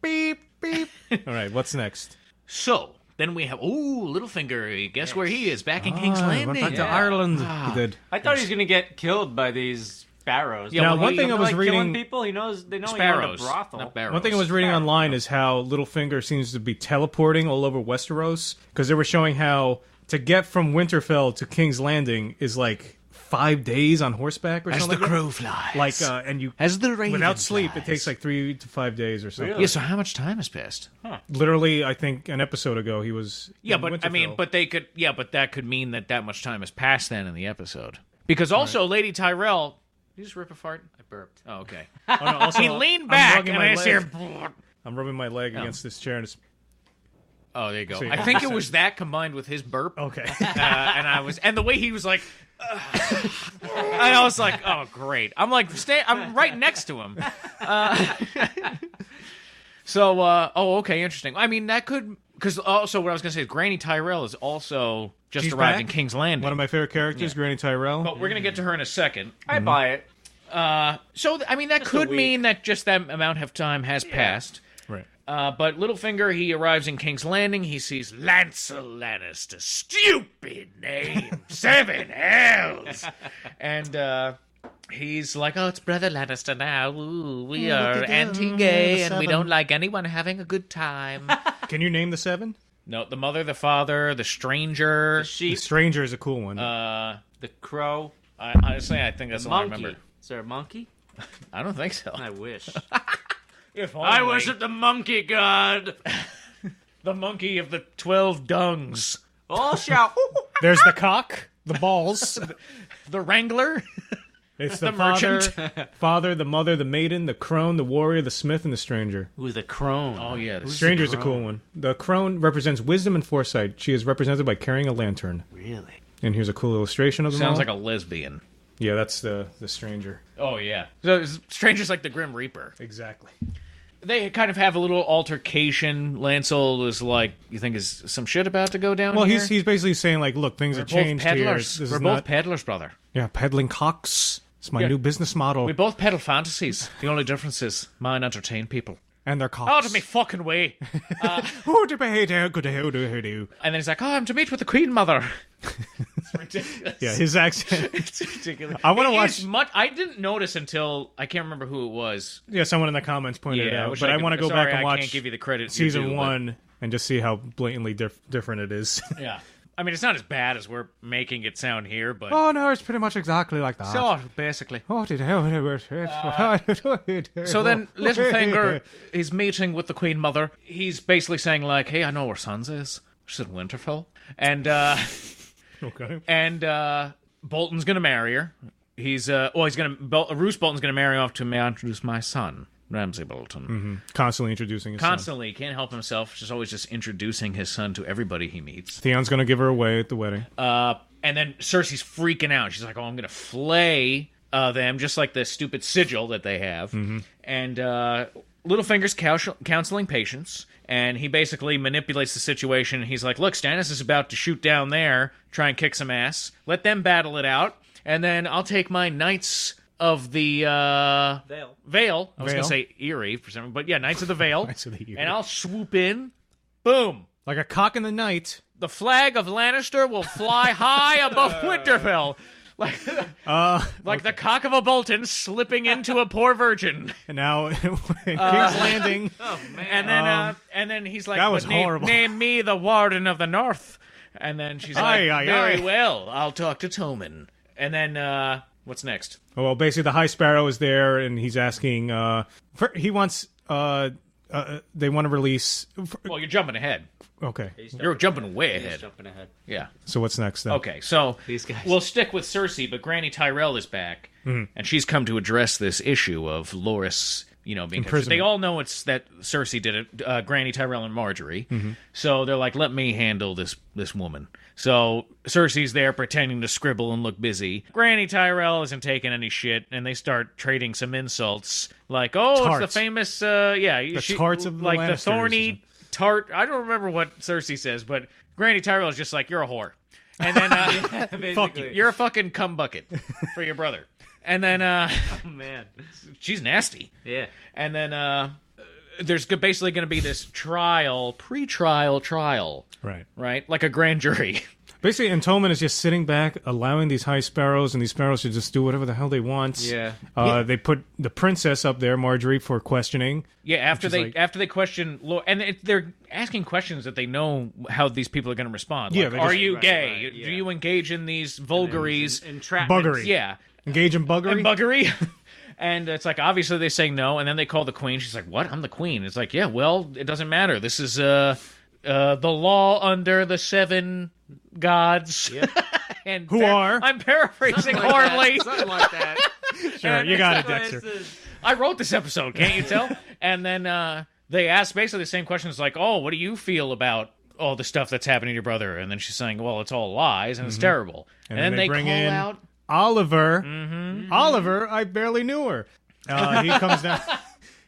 Beep, beep. All right, what's next? So then we have Littlefinger. Guess where he is? Back in King's Went Landing. back to Ireland. He did. I thought he was going to get killed by these sparrows. Yeah, Now, well, one he- thing I was like killing reading. people. They know he owned a Sparrows, brothel. not barrows. One thing I was reading online is how Littlefinger seems to be teleporting all over Westeros, because they were showing how to get from Winterfell to King's Landing is like 5 days on horseback or As something. the like that. crow flies. Like, and you As the raven without sleep, it flies. takes like 3 to 5 days or something. Yeah, so how much time has passed? Literally, I think an episode ago he was. Yeah, in but I mean, Winterfell. but they could. Yeah, but that could mean that much time has passed then in the episode. Because also, Lady Tyrell. Did you just rip a fart? I burped. Oh, okay. Oh, no, also, He leaned I'm back, rubbing and my I just leg. hear. I'm rubbing my leg against this chair. And it's, Oh, there you go. See, I think it was that combined with his burp. okay. And the way he was like, and I was like, oh great. I'm like, I'm right next to him. Okay, interesting. I mean, that could, because also what I was gonna say is Granny Tyrell is also just She's arrived back? in King's Landing. One of my favorite characters, Granny Tyrell. But we're gonna get to her in a second. I buy it. I mean, that could mean that just that amount of time has passed. Right. But Littlefinger, he arrives in King's Landing. He sees Lancel Lannister. Stupid name. 7 hells. And he's like, oh, it's Brother Lannister now. Ooh, we are anti-gay and we don't like anyone having a good time. Can you name the 7? No, the mother, the father, the stranger. The Sheep, Stranger is a cool one. Uh, the crow, honestly, I think that's the all I monkey. remember. Is there a monkey? I don't think so. I wish. If I only. worship the monkey god. The monkey of the 12 dungs. All shout. There's the cock, the balls. The wrangler. It's the, The father, merchant. father, the mother, the maiden, the crone, the warrior, the smith, and the stranger. Who's the crone? Oh, yeah. Who's Stranger's the a cool one. The crone represents wisdom and foresight. She is represented by carrying a lantern. Really? And here's a cool illustration of them Sounds all. like a lesbian. Yeah, that's the stranger. Oh, yeah. So Stranger's like the Grim Reaper. Exactly. They kind of have a little altercation. Lancel is like, you think is some shit about to go down Well, here? he's basically saying, like, look, things We're have both changed here. peddlers. This We're is both not... peddlers, brother. Yeah, peddling cocks. It's my Yeah. new business model. We both peddle fantasies. The only difference is mine entertain people. And their cocks. Out of me fucking way. Oh, to be good to do. And then he's like, oh, I'm to meet with the Queen Mother. It's ridiculous. Yeah, his accent. It's ridiculous. I wanna It watch- is I didn't notice until, I can't remember who it was. Yeah, someone in the comments pointed it Yeah, I out. wish But I could- want to go sorry, back and watch I can't give you the credit. season you do, but- 1 and just see how blatantly different it is. Yeah. I mean, it's not as bad as we're making it sound here, but... Oh, no, it's pretty much exactly like that. So, basically. Oh, did hell So then Littlefinger is meeting with the Queen Mother. He's basically saying, like, hey, I know where Sansa is. She's in Winterfell. Okay. And Bolton's going to marry her. Roose Bolton's going to marry off to, may I introduce my son, Ramsay Bolton. Constantly introducing his son. Constantly, can't help himself, just always just introducing his son to everybody he meets. Theon's going to give her away at the wedding. And then Cersei's freaking out. She's like, oh, I'm going to flay them, just like the stupid sigil that they have. And Littlefinger's counseling patience, and he basically manipulates the situation. He's like, look, Stannis is about to shoot down there, try and kick some ass. Let them battle it out, and then I'll take my knights of the Vale. I was going to say Eerie for some reason, but yeah, Knights of the Vale. Knights of the Eerie. And I'll swoop in. Boom. Like a cock in the night. The flag of Lannister will fly high above Winterfell. Like the cock of a Bolton slipping into a poor virgin. And now, King's Landing. Oh man. And then he's like, that was "But name, horrible." name me the Warden of the North. And then she's like, Aye, aye, very aye. well, I'll talk to Tommen. And then, what's next? Well, basically, the High Sparrow is there, and he's asking. He wants. They want to release. Well, you're jumping ahead. Okay. You're jumping way He's ahead. jumping ahead. Yeah. So what's next then? Okay, so These guys. we'll stick with Cersei, but Granny Tyrell is back, and she's come to address this issue of Loras, being Imprisonment. they all know it's that Cersei did it, Granny Tyrell and Margaery. So they're like, let me handle this woman. So Cersei's there pretending to scribble and look busy. Granny Tyrell isn't taking any shit, and they start trading some insults, like, oh, Tarts. it's the famous, tarts of the like the Lannisters or thorny tart. I don't remember what Cersei says, but Granny Tyrell is just like, you're a whore. And then, Fuck you. you're a fucking cum bucket for your brother. And then, Oh man. she's nasty. Yeah. And then, there's basically going to be this trial, pre-trial trial, Right. right? Like a grand jury. Basically, and Tommen is just sitting back, allowing these High Sparrows, and these Sparrows to just do whatever the hell they want. Yeah. They put the princess up there, Margaery, for questioning. Yeah, after they question, and they're asking questions that they know how these people are going to respond. Like, Yeah, are you gay? right, yeah. Do you engage in these vulgaries? Entrapment. Buggery. Yeah, Engage in buggery? and buggery. And it's like, obviously they say no, and then they call the queen. She's like, what? I'm the queen. It's like, yeah, well, it doesn't matter. This is the law under the 7 gods. Yep. And Who are? I'm paraphrasing Something like horribly. that. Something like that. Sure, you got it, Dexter. I wrote this episode, can't you tell? And then they ask basically the same questions like, oh, what do you feel about all the stuff that's happening to your brother? And then she's saying, well, it's all lies and it's terrible. And then they bring call in out... Oliver. Oliver, I barely knew her. He comes down.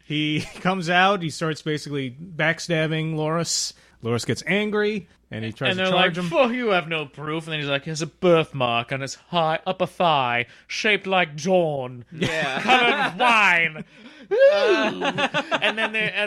He comes out. He starts basically backstabbing Loras. Loras gets angry, and he tries And to they're charge like, him. "Oh, you have no proof." And then he's like, "He has a birthmark on his upper thigh, shaped like Dawn, Yeah. covered with wine." and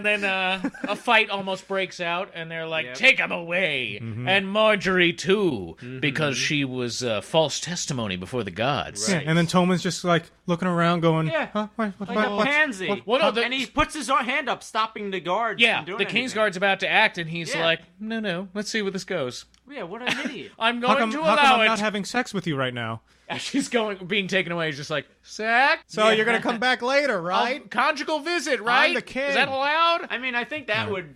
then a fight almost breaks out, and they're like, Yep. "Take him away!" And Margaery too, because she was false testimony before the gods. Yeah, and then Tommen's just like looking around, going, Yeah. huh? What, Like a what's- pansy. Well, no, And he puts his hand up, stopping the guards Yeah, from doing the anything. Kingsguard's about to act, and he's Yeah. like, "No, let's see where this goes. Yeah, what an idiot. I'm How going come, to how come allow I'm it." not having sex with you right now? As she's being taken away, he's just like, "Sack." So you're going to come back later, right? Conjugal visit, right? the king. Is that allowed? I mean, I think that would,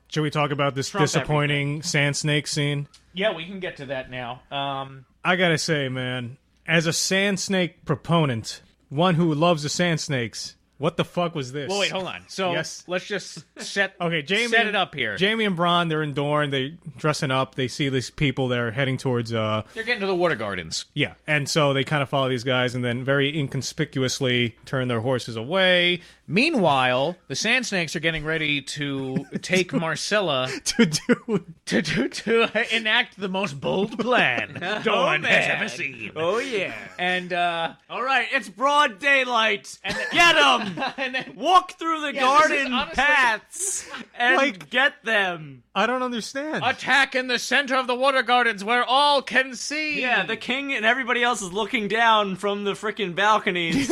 Should we talk about this Trump disappointing sand snake scene? Yeah, we can get to that now. I gotta say, man, as a sand snake proponent, one who loves the sand snakes, what the fuck was this? Well, wait, hold on. So Yes. let's just set Jaime it up here. Jaime and Bronn, they're in Dorne. They dressing up. They see these people. They're heading towards. They're getting to the water gardens. Yeah, and so they kind of follow these guys, and then very inconspicuously turn their horses away Meanwhile, the Sand Snakes are getting ready to take Myrcella to do. to enact the most bold plan Dorne has ever seen. Oh, yeah. And All right, it's broad daylight. Get them! and then, Walk through the Yeah, this is garden honestly- paths and get them. I don't understand. attack in the center of the water gardens where all can see. Yeah, the king and everybody else is looking down from the freaking balconies.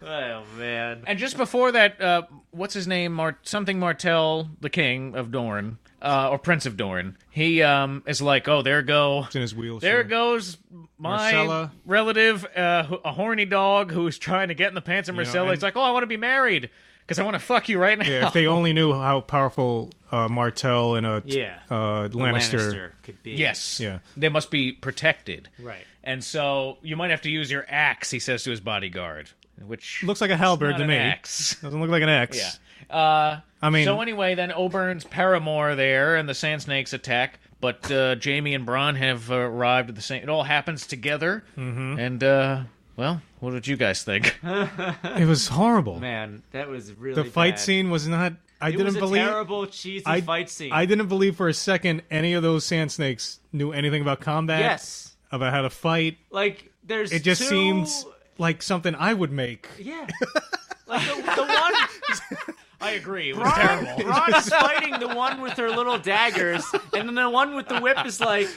Oh, man. And just before that, what's his name? Something Martell, the king of Dorne, or Prince of Dorne. He is like, oh, there It's in his wheelchair. There goes my Myrcella. relative, a horny dog who's trying to get in the pants of Myrcella. and- He's like, oh, I want to be married because I want to fuck you right now. Yeah, if they only knew how powerful Martell and Lannister. could be. Yes. Yeah. They must be protected. Right. And so you might have to use your axe, he says to his bodyguard, which Looks like a halberd not to an me. axe. Doesn't look like an axe. Yeah. I mean, So anyway, then Obern's paramour there, and the Sand Snakes attack. But Jaime and Bronn have arrived at the same. It all happens together. Mm-hmm. And well, what did you guys think? it was horrible. Man, that was really The fight bad. scene was not. I It didn't was a believe. terrible, cheesy fight scene. I didn't believe for a second any of those sand snakes knew anything about combat. Yes. About how to fight. Like, there's It just two... seems like something I would make. Yeah. Like, the one... I agree. It was terrible. Ron is fighting the one with her little daggers, and then the one with the whip is like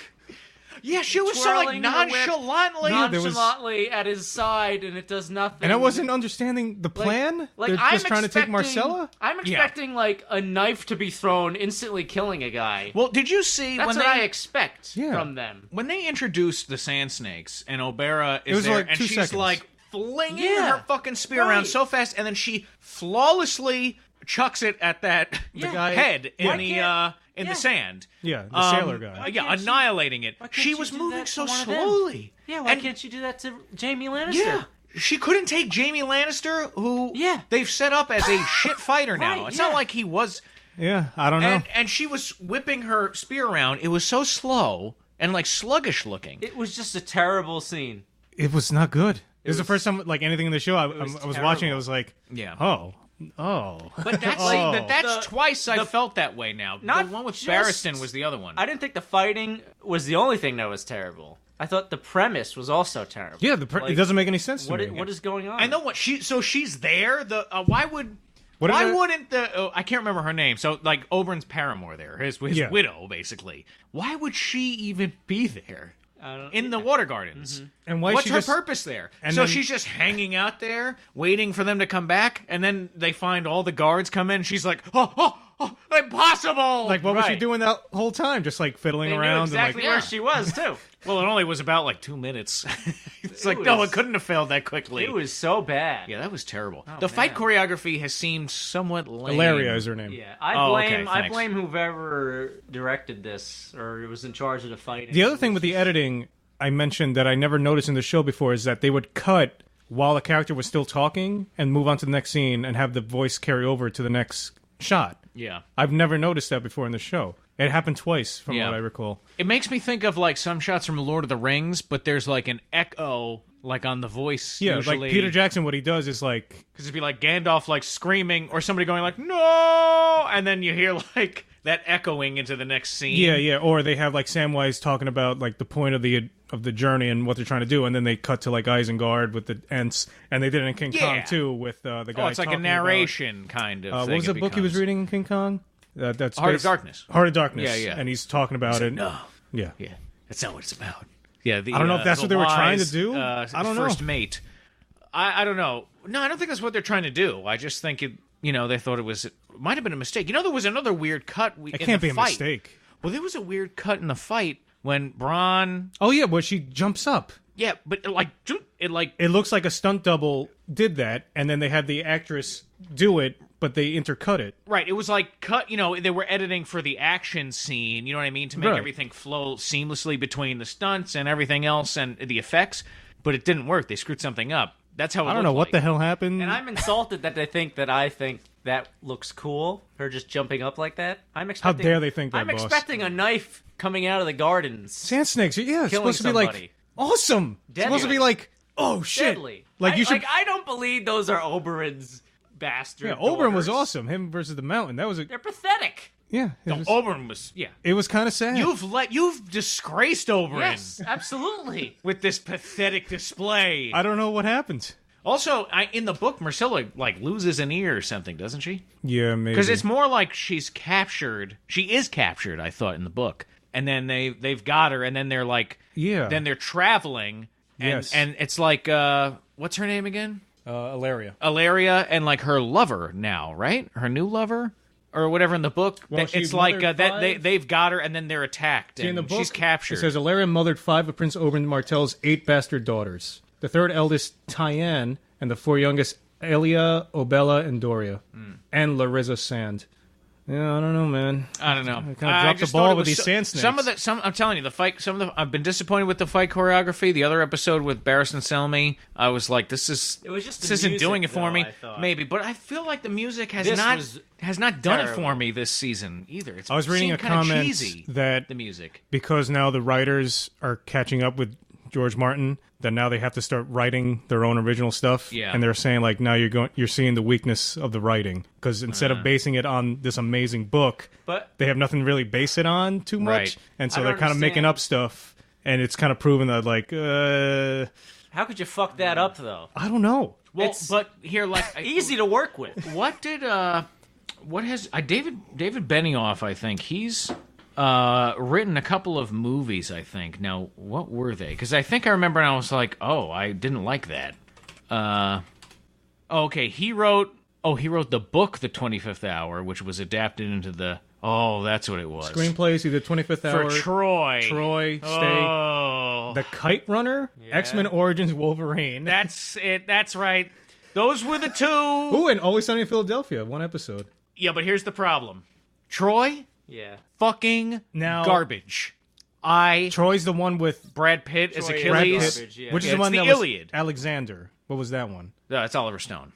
Yeah, she was so like twirling her whip nonchalantly. there was- nonchalantly at his side, and it does nothing. And I wasn't understanding the plan. Like, They're I'm just trying to take expecting- Myrcella. I'm expecting like a knife to be thrown, instantly killing a guy. Well, did you see That's when what they I expect Yeah. from them. when they introduced the Sand Snakes and Obera It is was there like and 2 she's seconds. like flinging Yeah. her fucking spear Right. around so fast, and then she flawlessly chucks it at that guy- head in Why the can't- in yeah. the sand. Yeah, the sailor guy. Yeah, can't she- annihilating it. can't She she was do moving that so to one of them? slowly. Yeah, why And- can't you do that to Jaime Lannister? Yeah. She couldn't take Jaime Lannister, who Yeah. they've set up as a shit fighter now. Right, It's yeah. not like he was. Yeah, I don't know. And she was whipping her spear around. It was so slow and like sluggish looking. It was just a terrible scene. It was not good. This is the first time, like anything in the show, I was was watching. terrible. I was like, Yeah. oh. But that's Oh. that's twice I felt that way now. not The one with just- Barristan was the other one. I didn't think the fighting was the only thing that was terrible. I thought the premise was also terrible. Yeah, Like, it doesn't make any sense to What me. what is going on? I know what she's there. Why would What why did I- wouldn't the I can't remember her name. So like Oberyn's paramour there, his Yeah. widow basically. Why would she even be there? in the water gardens. And why What's she her just- purpose there? and So then- she's just hanging out there, waiting for them to come back, and then they find all the guards come in. She's like, oh, impossible! Like, what was she Right. doing that whole time? Just like fiddling They knew around exactly and where she was, too. Well, it only was about like 2 minutes. It's like, was- no, it couldn't have failed that quickly. It was so bad. Yeah, that was terrible. The fight choreography has seemed somewhat lame. Hilaria is her name. Yeah, Oh, okay, I thanks. blame whoever directed this or was in charge of the fighting. The other thing with the editing I mentioned that I never noticed in the show before is that they would cut while the character was still talking and move on to the next scene and have the voice carry over to the next shot. Yeah. I've never noticed that before in the show. It happened twice, from Yeah. what I recall. It makes me think of like some shots from Lord of the Rings, but there's like an echo like on the voice. Yeah, usually. like Peter Jackson, what he does is like... Because it'd be like Gandalf like screaming or somebody going like, no! And then you hear like that echoing into the next scene. Yeah, or they have like Samwise talking about like the point of the journey and what they're trying to do, and then they cut to like Isengard with the Ents, and they did it in King Kong Yeah. too with the guy. Oh, it's like a talking narration kind of About, thing. what was the it book he was becomes. reading in King Kong? That's Heart of Darkness. Heart of Darkness. Yeah, yeah. And he's talking about it. No. Yeah. Yeah, that's not what it's about. Yeah, the, I don't know if that's the what they were trying to wise, do. I don't know. First mate. I don't know. No, I don't think that's what they're trying to do. I just think they thought it might have been a mistake. You know, there was another weird cut. It can't be a mistake. Well, there was a weird cut in the fight when Bronn. Oh yeah, where she jumps up. Yeah, but It looks like a stunt double did that, and then they had the actress do it, but they intercut it. Right, it was like cut, they were editing for the action scene, you know what I mean, to make Right. everything flow seamlessly between the stunts and everything else and the effects, but it didn't work. They screwed something up. That's how it I don't know what the hell happened. And I'm insulted that they think that I think that looks cool. Her just jumping up like that. I'm expecting. dare they think that, I'm boss. expecting a knife coming out of the gardens. Sand snakes. Yeah, it's Killing supposed to be like somebody. awesome. It's supposed to be like, oh shit. Deadly. Like you should. I don't believe those are Oberyn's bastard. Yeah, Oberyn was daughters. awesome. Him versus the Mountain. That was a They're pathetic. yeah. It was, Oberyn was, it was kind of sad. You've disgraced Oberyn Yes, absolutely. with this pathetic display. I don't know what happened. Also, in the book, Myrcella like loses an ear or something, doesn't she? Yeah, maybe. Because it's more like she's captured. She is captured, I thought, in the book. And then they've got her, and then they're like, Yeah. Then they're traveling, and Yes. and it's like, what's her name again? Ilaria. Ilaria, and like her lover now, right? Her new lover. Or whatever in the book. Well, she It's like mothered that five? they've got her, and then they're attacked, In and the book, she's captured. It says Ilaria mothered 5 of Prince Oberyn Martell's 8 bastard daughters. The third eldest, Tyann, and the 4 youngest, Elia, Obella, and Doria. And Larissa Sand. Yeah, I don't know, man. I don't know. I kinda dropped the just ball thought it with was these sand snakes. I'm telling you, I've been disappointed with the fight choreography. The other episode with Barristan Selmy, I was like, this was just the isn't music, doing it for though, me. I thought. Maybe, but I feel like the music has This not was done it terrible. for me this season either. It's I was reading a seemed kinda comment cheesy, that the music. because now the writers are catching up with George Martin, that now they have to start writing their own original stuff. Yeah. And they're saying like now you're seeing the weakness of the writing because instead of basing it on this amazing book, But they have nothing to really base it on too much, Right. and so I they're don't kind of making understand. up stuff, and it's kind of proven that like how could you fuck that up, though? I don't know. Well, It's but here, like, Easy to work with. what did what has David Benioff? I think he's written a couple of movies. I think. Now, what were they? Because I think I remember, and I was like, oh, I didn't like that. Okay, he wrote the book, The 25th Hour, which was adapted into the. Oh, that's what it was. Screenplays, either 25th for Hour, Troy. Stay, Oh, The Kite Runner, X-Men Origins Wolverine. that's it. That's right. Those were the two. Ooh, and Always Sunny in Philadelphia, 1 episode. Yeah, but here's the problem. Troy, Yeah. fucking Now- garbage. Troy's the one with Brad Pitt as Troy is Brad Achilles. garbage, yeah. which is Yeah, the one it's that the was Iliad. Alexander. What was that one? No, that's Oliver Stone.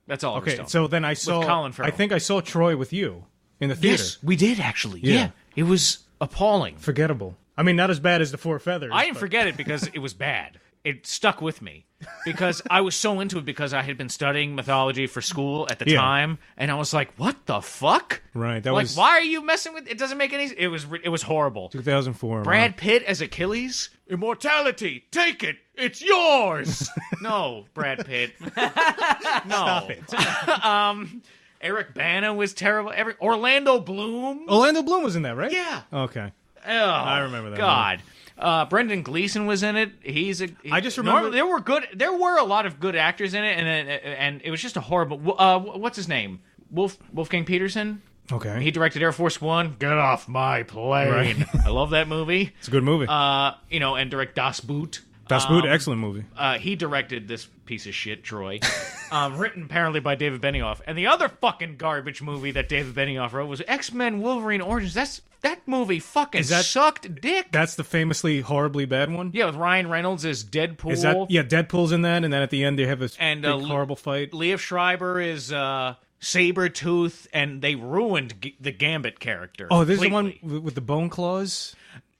That's Oliver Okay, Stone. so then I saw. Colin Farrell. I think I saw Troy with you in the theater. yes, we did actually. Yeah. Yeah. It was appalling. Forgettable. I mean, not as bad as the Four Feathers. I didn't but- forget it because it was bad. It stuck with me because I was so into it because I had been studying mythology for school at the Yeah. time, and I was like, "What the fuck?" Right, that like, was- why are you messing with? It doesn't make any. It was horrible. 2004. Brad Pitt as Achilles? Immortality, take it. It's yours. No, Brad Pitt. No. Stop it. Eric Bana was terrible. Orlando Bloom. Orlando Bloom was in that, right? Yeah. Okay. Oh, I remember that God. Brendan Gleeson was in it. I just remember there were a lot of good actors in it, and it was just a horrible. What's his name? Wolfgang Peterson. Okay. He directed Air Force One. Get off my plane. Right. I love that movie. It's a good movie. And direct Das Boot. Das Boot, excellent movie. He directed this piece of shit, Troy. Written apparently by David Benioff. And the other fucking garbage movie that David Benioff wrote was X-Men Wolverine Origins. That movie fucking sucked dick. That's the famously horribly bad one? Yeah, with Ryan Reynolds as Deadpool. Deadpool's in that, and then at the end they have this big horrible fight. Liev Schreiber is Sabretooth, and they ruined the Gambit character. Oh, this is the one with the bone claws?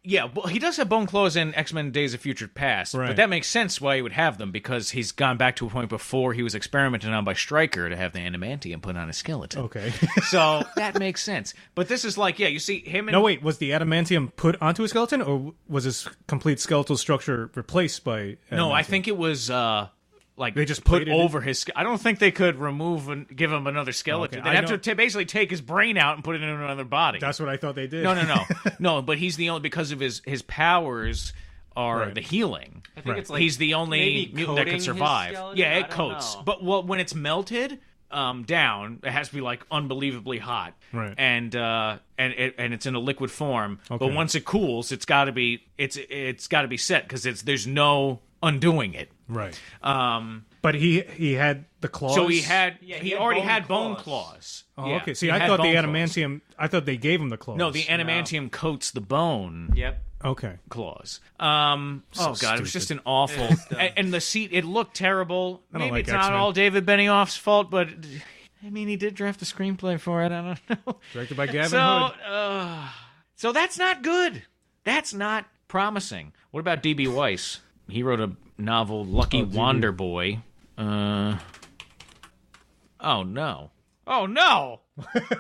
Yeah, well, he does have bone claws in X-Men Days of Future Past, right. But that makes sense why he would have them, because he's gone back to a point before he was experimented on by Stryker to have the adamantium put on his skeleton. Okay. So that makes sense. But this is like, you see him and... No, wait, was the adamantium put onto his skeleton, or was his complete skeletal structure replaced by adamantium? No, I think it was... they just put over his... I don't think they could remove and give him another skeleton. Okay. They'd have to basically take his brain out and put it in another body. That's what I thought they did. No. No, but he's the only... Because of his powers are the healing. I think it's like he's the only mutant that can survive. Yeah, it coats. Know. But when it's melted down, it has to be like unbelievably hot. Right. And it's in a liquid form. Okay. But once it cools, it's got to be set, because there's no undoing it. Right. But he had the claws. So he already bone had bone claws. claws. Oh, Yeah, okay. See, he I had thought the bone claws. adamantium. I thought they gave him the claws. No, the adamantium coats the bone. Yep. Okay. Claws. Oh god, it was just an awful. And the seat, it looked terrible. Maybe like it's not X-Men. all David Benioff's fault, but I mean, he did draft the screenplay for it. I don't know. Directed by Gavin Hood. So that's not good. That's not promising. What about D.B. Weiss? He wrote a novel, Lucky Wander Boy. Oh no!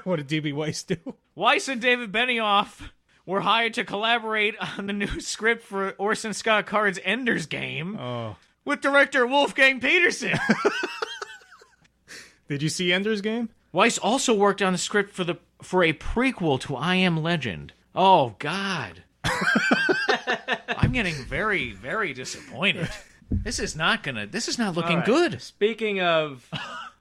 What did D.B. Weiss do? Weiss and David Benioff were hired to collaborate on the new script for Orson Scott Card's Ender's Game with director Wolfgang Peterson. Did you see Ender's Game? Weiss also worked on the script for a prequel to I Am Legend. Oh God. I'm getting very, very disappointed. This is not looking good. Speaking of...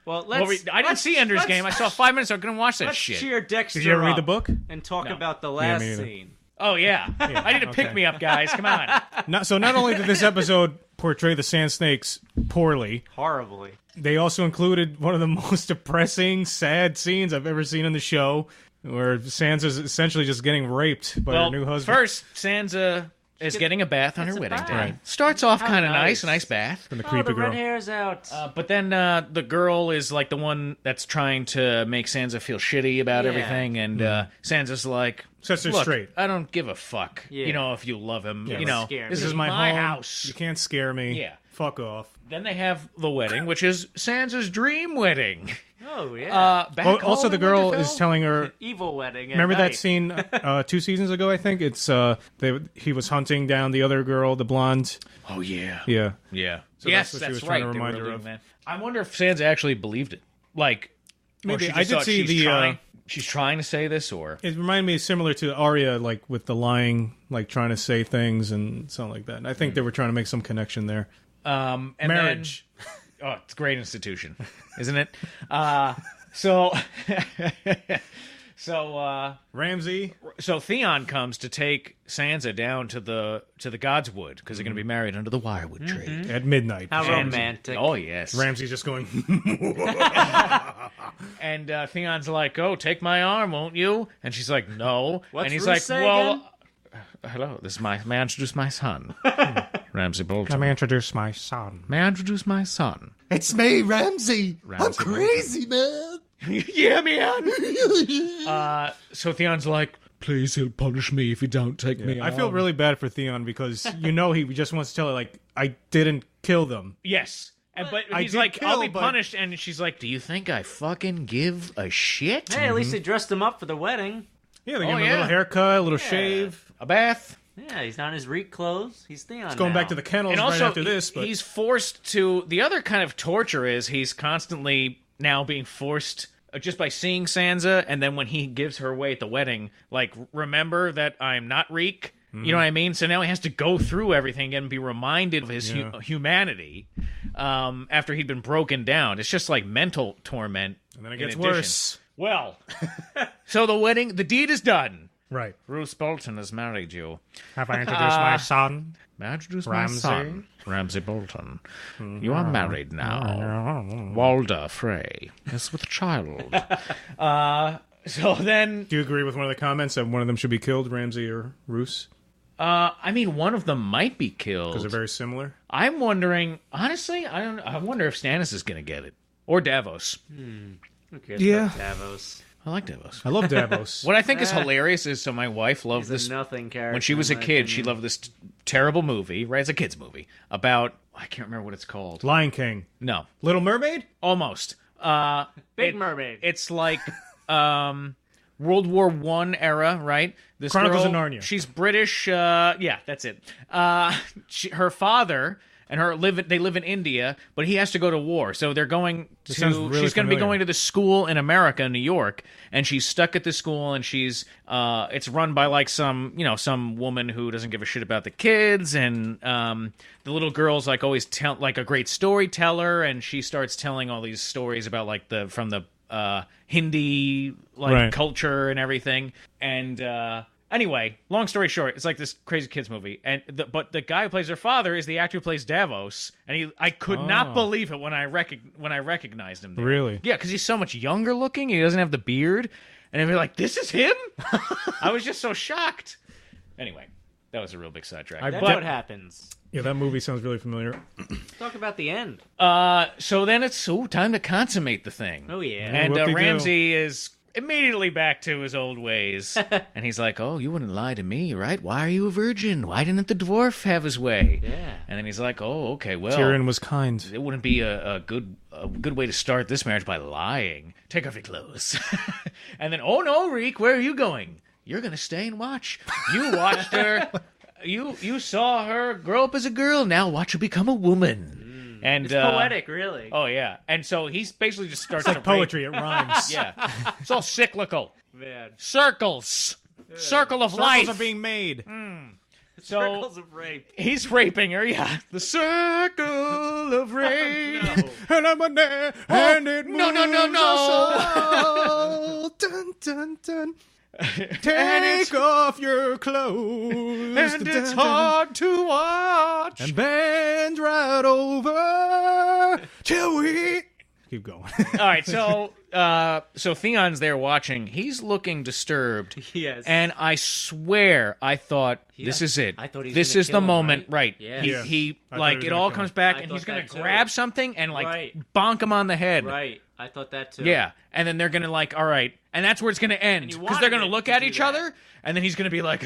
Well, I didn't see Ender's Game. I saw 5 minutes. I'm going to watch that let's shit. cheer Dexter Did you ever read up the book? and talk about the me last either. scene. Oh, yeah. I need to pick me up, guys. Come on. So not only did this episode portray the Sand Snakes poorly, Horribly. they also included one of the most depressing, sad scenes I've ever seen in the show, where Sansa's essentially just getting raped by her new husband. First, Sansa is getting a bath on her a wedding bath. day. Right. Starts off How kind of nice. a nice bath. From the Oh, creepy the girl. red hair's out. But then the girl is like the one that's trying to make Sansa feel shitty about Yeah. everything, and Sansa's like, Sets her "Look, straight. I don't give a fuck. Yeah. If you love him, Yeah. Scare this me. is my my home. house." You can't scare me. Yeah. Fuck off. Then they have the wedding, which is Sansa's dream wedding. Oh, yeah. Back Also, home the in girl Winterfell? is telling her. Evil wedding. Remember that scene 2 seasons ago? I think it's he was hunting down the other girl, the blonde. Oh yeah, Yeah. yeah. So yes, that's what she was right. trying to They were remind her doing of. that. I wonder if Sansa actually believed it. Like, or Maybe. she just I did thought see she's the, trying, she's trying to say this, or It reminded me similar to Arya, like with the lying, like trying to say things and something like that. And I think they were trying to make some connection there. and Marriage. Then, oh, it's a great institution, isn't it? So Ramsay. So Theon comes to take Sansa down to the Godswood because they're going to be married under the Wirewood tree. At midnight. How And- romantic. Oh yes. Ramsay's just going. And Theon's like, "Oh, take my arm, won't you?" And she's like, "No." What's and he's Roose like, say "Well, again? Hello. May I introduce my son, Ramsay Bolton? Let me introduce my son. May I introduce my son?" It's me, Ramsay. I'm Ramsay crazy, man. Yeah, man. So Theon's like, "Please, he'll punish me if you don't take me." I feel really bad for Theon because he just wants to tell her, like, I didn't kill them. Yes. But I he's did like, kill, "I'll be but- punished," and she's like, "Do you think I fucking give a shit?" Hey, at least they dressed him up for the wedding. Yeah, they give him yeah. a little haircut, a little shave. A bath. Yeah, he's not in his Reek clothes. He's Theon Going now. back to the kennels And right also, after this. But he's forced to. The other kind of torture is he's constantly now being forced just by seeing Sansa, and then when he gives her away at the wedding, like, remember that I'm not Reek. You know what I mean? So now he has to go through everything and be reminded of his humanity after he'd been broken down. It's just like mental torment. And then it gets worse. Well, so the deed is done. Right. Roose Bolton has married you. Have I introduced my son? May I introduce Ramsay? my son? Ramsay Bolton. You are married now. Walder Frey is with a child. So then... Do you agree with one of the comments that one of them should be killed, Ramsay or Roose? I mean, one of them might be killed. Because they're very similar? I'm wondering... Honestly, I wonder if Stannis is going to get it. Or Davos. Who cares Yeah. about Davos? I like Davos. I love Davos. What I think is hilarious is, so my wife loved He's this... a nothing character. When she was a in my kid, she opinion. loved this terrible movie, right? It's a kid's movie, about... I can't remember what it's called. Lion King. No. Little Mermaid? Almost. Big Mermaid. It's like World War I era, right? This Chronicles girl, of Narnia. She's British. Yeah, that's it. Her father and her they live in India, but he has to go to war. So they're going to. sounds really She's going to be familiar. going to the school in America, New York, and she's stuck at the school, and she's it's run by like some woman who doesn't give a shit about the kids, and the little girl's like always like a great storyteller, and she starts telling all these stories about like from the Hindi Right. culture and everything, and anyway, long story short, it's like this crazy kids movie, and but the guy who plays her father is the actor who plays Davos, and I could not believe it when I recognized him there. Really? Yeah, because he's so much younger looking. He doesn't have the beard, and I'd be like, "This is him." I was just so shocked. Anyway, that was a real big sidetrack. That's But- what happens. Yeah, that movie sounds really familiar. Talk about the end. So then it's time to consummate the thing. Oh, yeah. And Whoop-de-doo. Ramsay is immediately back to his old ways. And he's like, "Oh, you wouldn't lie to me, right? Why are you a virgin? Why didn't the dwarf have his way?" Yeah. And then he's like, "Oh, okay, well, Tyrion was kind. it wouldn't be a good way to start this marriage by lying. Take off your clothes." And then, "Oh no, Reek, where are you going? You're gonna stay and watch. You watched her. You saw her grow up as a girl. Now watch her become a woman." And It's poetic, really. Oh yeah. And so he's basically just starts It's like to rape- poetry, it rhymes. Yeah. It's all cyclical. Man. Circles. Circle of life. Circles are being made. So Circles of rape. he's raping her, yeah. The circle of rape. No. And I'm a there, and it no, no, no, moves no. us all. Dun, dun, dun. Take off your clothes. And it's hard to watch. And bend right over till we... Keep going. All right, so Theon's there watching. He's looking disturbed. Yes. And I swear, I thought, this is it. I thought he was This gonna is the kill him, moment, right? Yeah. He, Yeah. he I thought like he was it gonna all kill comes him. back, I and he's thought gonna that too. grab something and like Right. bonk him on the head. Right. I thought that too. Yeah, and then they're gonna like, all right, and that's where it's gonna end you because they're wanted gonna it look to at do each that. other, and then he's gonna be like,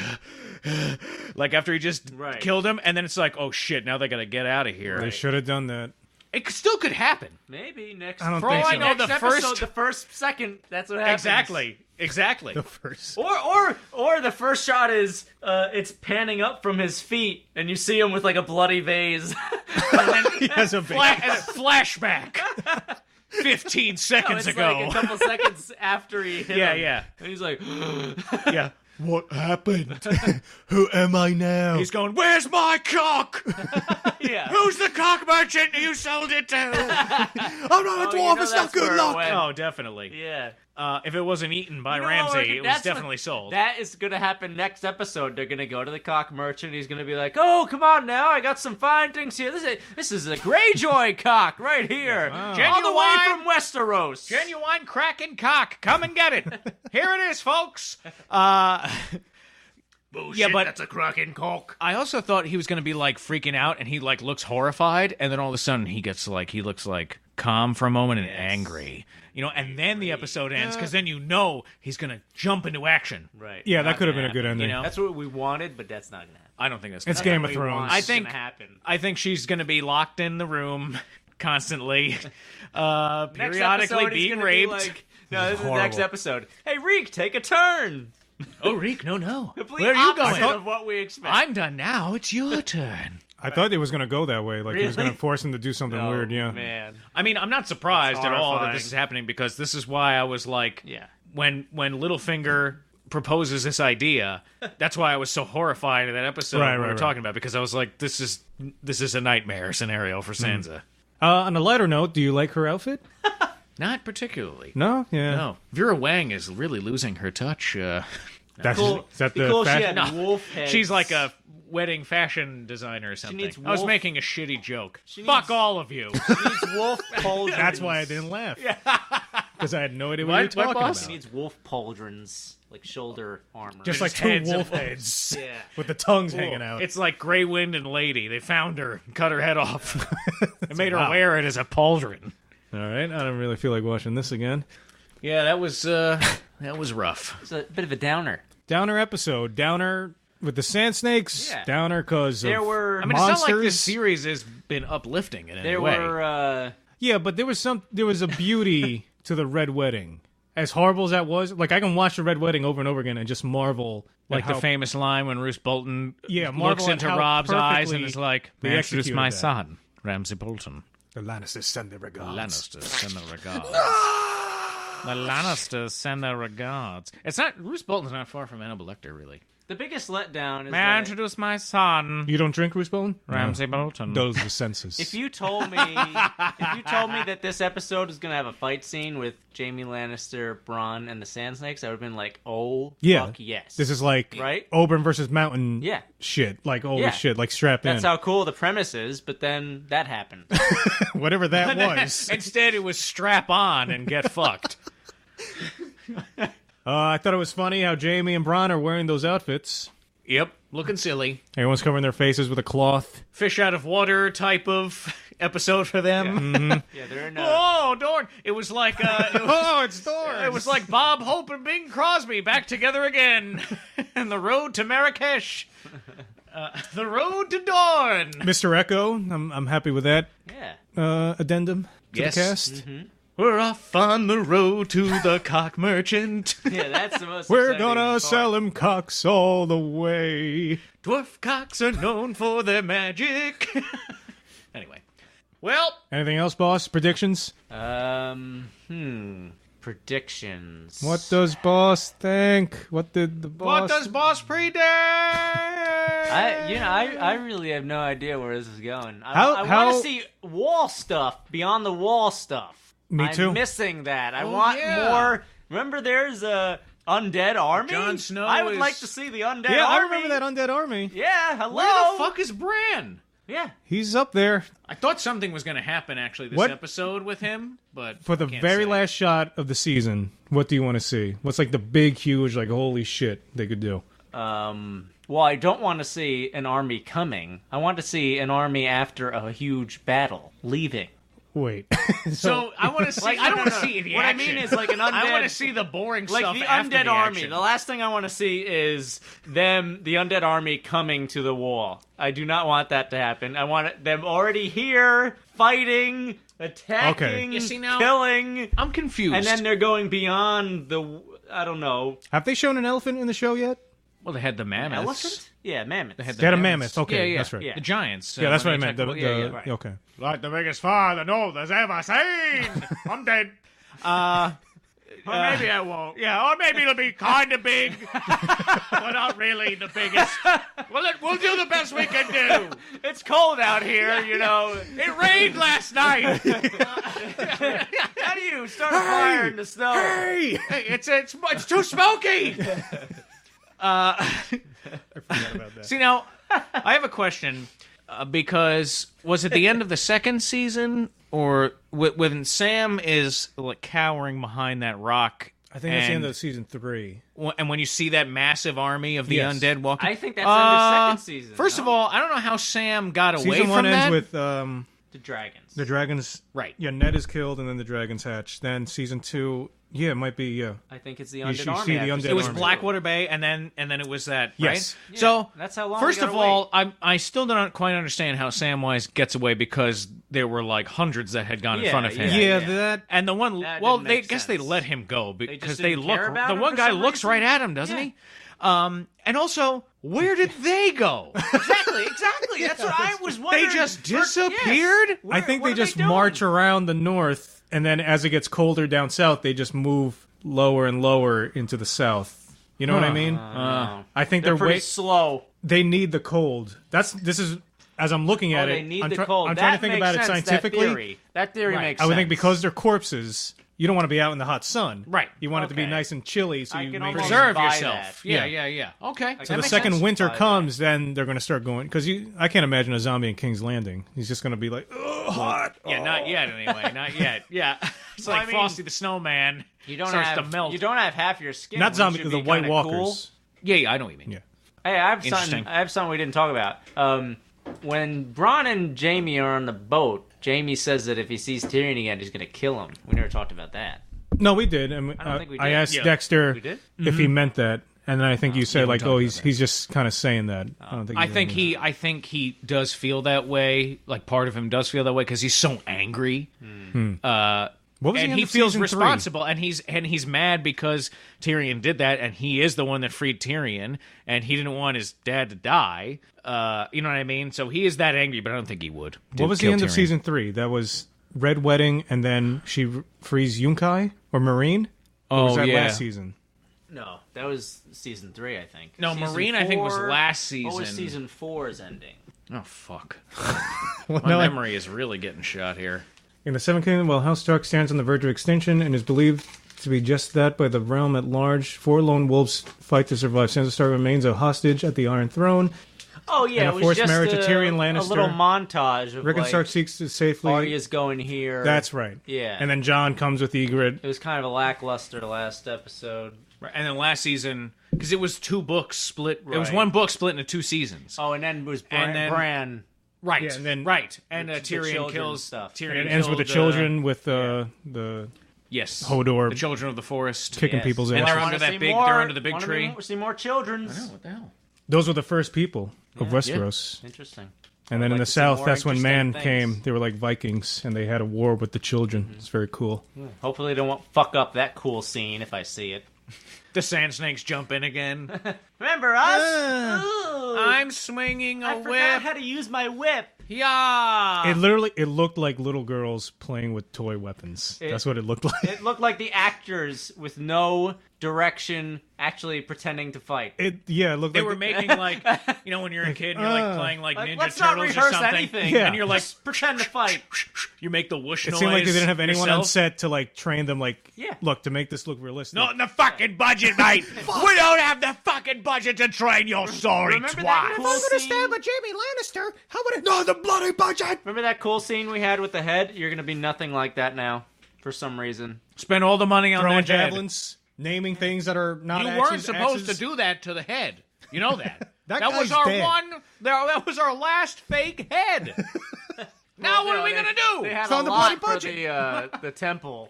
like after he just Right. killed him, and then it's like, oh shit, now they gotta get out of here. They should have done that. It still could happen. Maybe next. I don't For all think I so. know, the next first episode, the first second. That's what happens. exactly. The first. Or the first shot is it's panning up from his feet, and you see him with like a bloody vase. He has a Flashback. 15 seconds It's ago. like a couple seconds after he hit him. Yeah. And he's like, Yeah. What happened? Who am I now? He's going, "Where's my cock? yeah. Who's the cock merchant you sold it to?" I'm not a Oh, you dwarf, know it's not that's where good it luck. went. Oh, definitely. Yeah. If it wasn't eaten by You know, Ramsay, it was that's definitely what- sold. That is going to happen next episode. They're going to go to the cock merchant. He's going to be like, "Oh, come on now. I got some fine things here. This is a Greyjoy cock right here. All the way Genuine- from Westeros. Genuine Kraken cock. Come and get it. Here it is, folks. Bullshit, yeah, but that's a Kraken cock." I also thought he was going to be like freaking out, and he like looks horrified, and then all of a sudden he looks like calm for a moment and angry, and then the episode ends because then he's going to jump into action. Right. Yeah, that Not could have been gonna a good happen. ending. That's what we wanted, but that's not going to happen. I don't think that's. It's gonna Game happen. of Thrones. I think- Gonna happen. I think she's going to be locked in the room constantly, Next periodically episode, he's being gonna raped. Be like, no, this is the Horrible. next episode. Hey, Reek, take a turn. Oh, Reek, no. Complete Where are you opposite going? of what we expect. I'm done now. It's your turn. I thought it was going to go that way. Like he was Really? going to force him to do something Oh, weird. Yeah. man. I mean, I'm not surprised That's at all that horrifying. this is happening because this is why I was like, Yeah. when Littlefinger proposes this idea. That's why I was so horrified in that episode we were talking about, because I was like, this is a nightmare scenario for Sansa. On a lighter note, do you like her outfit? Not particularly. No? Yeah. No. Vera Wang is really losing her touch. That's Cool. is that the Cool she fashion? had wolf heads. She's like a wedding fashion designer or something. needs I was wolf- making a shitty joke. She Fuck needs- all of you. She needs wolf pauldrons. That's why I didn't laugh. Because I had no idea what you were What, talking boss? She about. needs wolf pauldrons, like shoulder armor. Just like Just two heads of wolf wolves. heads yeah. with the tongues hanging out. It's like Grey Wind and Lady. They found her and cut her head off. They made her Wow. wear it as a pauldron. All right, I don't really feel like watching this again. Yeah, that was rough. It's a bit of a downer. Downer episode. Downer with the Sand Snakes. Yeah. Downer because There were. I mean, Monsters? it's not like this series has been uplifting in any there way. were. Yeah, but there was a beauty to the Red Wedding. As horrible as that was, like I can watch the Red Wedding over and over again and just marvel Like at the famous line when Roose Bolton Yeah, looks marvel at into how Rob's eyes and perfectly is like, they "May I introduce executed my that." son, Ramsay Bolton. the Lannisters send their regards. Lannisters send their regards. The Lannisters send their regards. It's not Roose Bolton's not far from Hannibal Lecter, really. The biggest letdown is May I that introduce my son, You don't drink Roose Bolton? Ramsay Bolton? Those are the senses. if you told me that this episode was gonna have a fight scene with Jaime Lannister, Bronn, and the Sand Snakes, I would have been like, oh yeah, fuck yes. this is like Right? Oberyn versus Mountain. Yeah. shit. Like holy Yeah. shit. Like strap That's in. how cool the premise is, but then that happened. Whatever that was. Instead, it was strap on and get fucked. I thought it was funny how Jaime and Bronn are wearing those outfits. Yep, looking silly. Everyone's covering their faces with a cloth. Fish out of water type of episode for them. Yeah, they're in Oh, Dorn! It was like Oh, it's Thor! it was like Bob Hope and Bing Crosby back together again, and the road to Marrakesh, the road to Dorn. Mr. Echo. I'm happy with that yeah. addendum to Yes. the cast. Mm-hmm. We're off on the road to the cock merchant. Yeah, that's the most We're exciting gonna part. sell him cocks all the way. Dwarf cocks are known for their magic. Anyway, well, Anything else, boss? Predictions? Predictions. What does boss think? What did the boss... what does boss predict? I really have no idea where this is going. I How- want to see wall stuff beyond the wall stuff. Me too. I'm missing that. I Oh, want yeah. more. Remember, there's a undead army. Jon Snow I would is- like to see the undead Yeah, army. I remember that undead army. Yeah, hello. Where the fuck is Bran? Yeah. He's up there I thought something was going to happen actually this What? episode with him, but for the can't very say. last shot of the season. What do you want to see? What's like the big, huge, like holy shit they could do? Well, I don't want to see an army coming. I want to see an army after a huge battle leaving. Wait. So I want to see. Like, I don't no, want to no. see the What I action. mean is like an I want to undead- see the boring Like stuff the after undead the army. action. The last thing I want to see is the undead army coming to the wall. I do not want that to happen. I want them already here, fighting, attacking, Okay. You see now- killing, I'm confused. and then they're going beyond the. I don't know. Have they shown an elephant in the show yet? well, they had the mammoths. Elephant? Yeah, mammoths. They had the They had a mammoths. mammoth. Okay, yeah, that's right. Yeah. The giants. Yeah, that's what I when they meant. The, attacked- yeah, yeah. right. Okay. Like the biggest fire the North has ever seen. I'm dead. Or maybe I won't. Yeah, or maybe it'll be kind of big, but not really the biggest. We'll do the best we can do. It's cold out here, you know. It rained last night. How do you start a fire in the snow? Hey, it's too smoky. See now, I have a question because was it the end of the second season or when Sam is like cowering behind that rock? I think that's the end and- of season 3. And when you see that massive army of the Yes. undead walking, I think that's in the second season. First no? of all, I don't know how Sam got away Season from 1 that. ends with the dragons. the dragons. Right. Yeah, Ned is killed and then the dragons hatch. Then season 2, yeah, it might be, yeah. I think it's the You undead see army. the after undead season It was army. two. Blackwater Bay, and then it was that, Yes. right? Yeah, So that's how long First we of gotta all, I still don't quite understand how Samwise gets away because there were like hundreds that had gone in Yeah, front of him. Yeah, yeah. that... And the one, That well, didn't they make guess they sense. let him go just because they didn't look. care about The him one for guy some looks reason? right at him, doesn't Yeah. he? And also, where did they go? Exactly. That's what I was wondering. They just Yes. disappeared? I think What they are just doing? march around the north, and then as it gets colder down south, they just move lower and lower into the south. You know what I mean? I think They're they're pretty slow. They need the cold. This is as I'm looking at They it. need I'm, the cold. I'm that trying to think makes about it sense, scientifically. That theory makes I sense. would think because they're corpses, you don't want to be out in the hot sun. Right. You want it to be Okay. nice and chilly, so I you can make almost Preserve buy yourself. that. Yeah. Okay. So the makes second sense. winter Buy comes, then they're going to start going. Because I can't imagine a zombie in King's Landing. He's just going to be like, oh, hot. Yeah, not yet anyway. Not yet. Yeah. It's Well, like I mean, Frosty the Snowman. You don't starts have to melt. You don't have half your skin. Not Wouldn't zombie, you the be White kinda Walkers. cool? Yeah, I know what you mean. Yeah. Hey, I have Interesting. something we didn't talk about. When Bronn and Jaime are on the boat, Jaime says that if he sees Tyrion again, he's going to kill him. We never talked about that. No, we did. I don't think we I did. asked Yeah. Dexter We did? if he meant that. And then I think you said, like, talked oh, about he's just kind of saying that. I don't think I really think he does feel that way. Like part of him does feel that way because he's so angry. What was the And end he of feels season 3? responsible, and he's mad because Tyrion did that, and he is the one that freed Tyrion, and he didn't want his dad to die. You know what I mean? So he is that angry, but I don't think he would. What was the kill end of Tyrion. season 3? That was Red Wedding, and then she frees Yunkai or Meereen? Or was that last season? No, that was season 3, I think. No, Season Meereen, I think, was 4 last season. What was season 4's ending? Oh, fuck. Well, My no, memory is really getting shot here. In the Seven Kingdom, while House Stark stands on the verge of extinction and is believed to be just that by the realm at large, 4 lone wolves fight to survive. Sansa Stark remains a hostage at the Iron Throne. Oh, yeah, And a it was forced just marriage to Tyrion Lannister. a little montage of, Rick and Stark seeks to safely... Arya's going here. That's right. Yeah. And then Jon comes with Ygritte. It was kind of a lackluster last episode. Right, and then last season, because it was 2 books split. It was Right. 1 book split into 2 seasons. Oh, and then it was And then- Bran. Right, Yeah, and then- right. And The Tyrion children kills stuff. Tyrion. And it ends with the killed, children with the yes, Hodor the children of the forest. kicking Yes. people's And asses. they're Wanna under that see big- more- they're under the big wanna tree. See more children's. What the hell? Those were the first people of Westeros. Interesting. And then I'd in like the to see south, more that's when interesting man things. came. They were like Vikings, and they had a war with the children. It's very cool. Hopefully they won't fuck up that cool scene if I see it. The sand snakes jump in again. Remember us? Ooh, I'm swinging a I forgot whip. how to use my whip. Yeah. It looked like little girls playing with toy weapons. That's what it looked like. It looked like the actors with no direction actually pretending to fight. It looked They like were making like, you know, when you're a kid and you're like playing like Like, Ninja let's not Turtles or rehearse something, anything. Yeah. and you're like, Just pretend to fight. you make the whoosh It noise. seemed like they didn't have anyone on yourself. set to like train them. Like, Yeah. look, to make this look realistic. Not in the fucking budget, mate. We don't have the fucking budget to train your sorry Remember that twat. cool scene? Jaime Lannister, how would it... Not the bloody budget! Remember that cool scene we had with the head? You're gonna be nothing like that now, for some reason. Spend all the money on throwing that head. javelins, naming things that are not. You axes, weren't supposed axes. to do that to the head. You know that. That was guy's our dead. That was our last fake head. Now what are we gonna do? They had It's a on the lot bloody for the temple.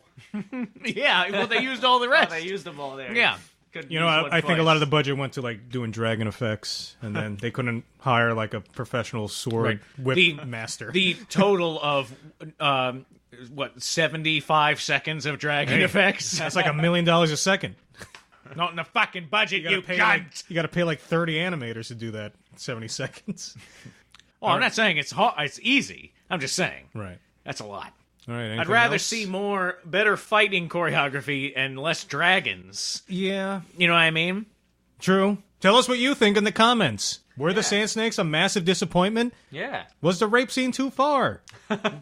Yeah, well, they used all the rest. They used them all there. Yeah. Couldn't You know, use one I think a twice. lot of the budget went to like doing dragon effects, and then they couldn't hire like a professional sword Right. whip The- master. The total of 75 seconds of dragon effects. That's like $1 million a second. Not in the fucking budget, you pay cunt. like, you got to pay like 30 animators to do that in 70 seconds. Well, I'm not saying it's hard. It's easy. I'm just saying Right. that's a lot. All right. I'd anything rather else? see better fighting choreography and less dragons. Yeah. You know what I mean? True. Tell us what you think in the comments. Were the Sand Snakes a massive disappointment? Yeah. Was the rape scene too far?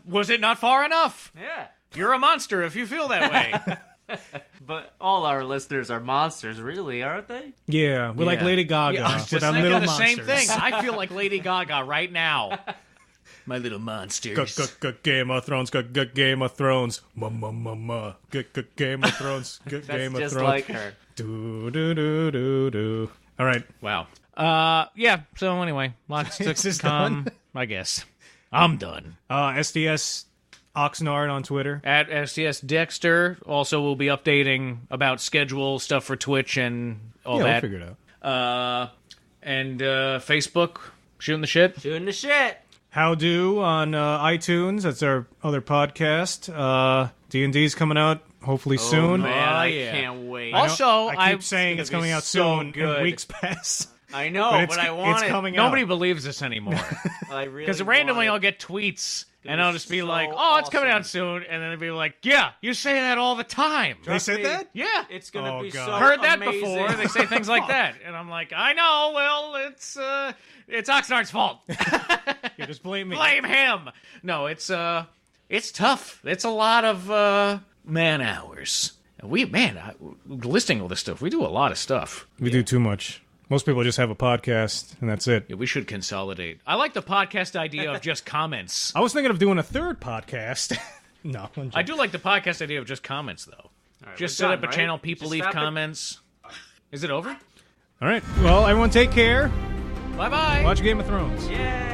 Was it not far enough? Yeah. You're a monster if you feel that way. But all our listeners are monsters, really, aren't they? Yeah, we're like Yeah. Lady Gaga Yeah, I was just with our thinking little the monsters. same thing. I feel like Lady Gaga right now. My little monsters. Game of Thrones, Game of Thrones, Game of Thrones, That's Game of just Thrones. like her. Do do do do do. All right, Wow. Yeah. So anyway, lots to Is this come. done? I guess I'm done. SDS Oxnard on Twitter. At STS Dexter. Also, we'll be updating about schedule stuff for Twitch and all Yeah, that. we'll figure it out. And Facebook, shooting the shit. Shooting the shit. How Do on iTunes. That's our other podcast. D&D's coming out hopefully soon. Man, I yeah. can't wait. Also, I keep saying it's coming out so soon, good. and weeks pass. I know, but I want it's it. coming Nobody out. believes us anymore. I really Because randomly I'll want get tweets, and be I'll just be so like, "Oh, it's coming awesome. out soon," and then it'll be like, "Yeah, you say that all the time." They said that? Yeah, It's gonna Oh, be God. so heard that amazing. before. They say things like that, and I'm like, "I know. Well, it's Oxnard's fault. Yeah, just blame me. Blame him." No, it's tough. It's a lot of man hours. Listing all this stuff, we do a lot of stuff. We do too much. Most people just have a podcast, and that's it. Yeah, we should consolidate. I like the podcast idea of just comments. I was thinking of doing a third podcast. No, I'm I do like the podcast idea of just comments, though. Just we're set done, up a right? channel, people Just leave stop it? comments. Is it over? All right. Well, everyone take care. Bye-bye. Watch Game of Thrones. Yeah.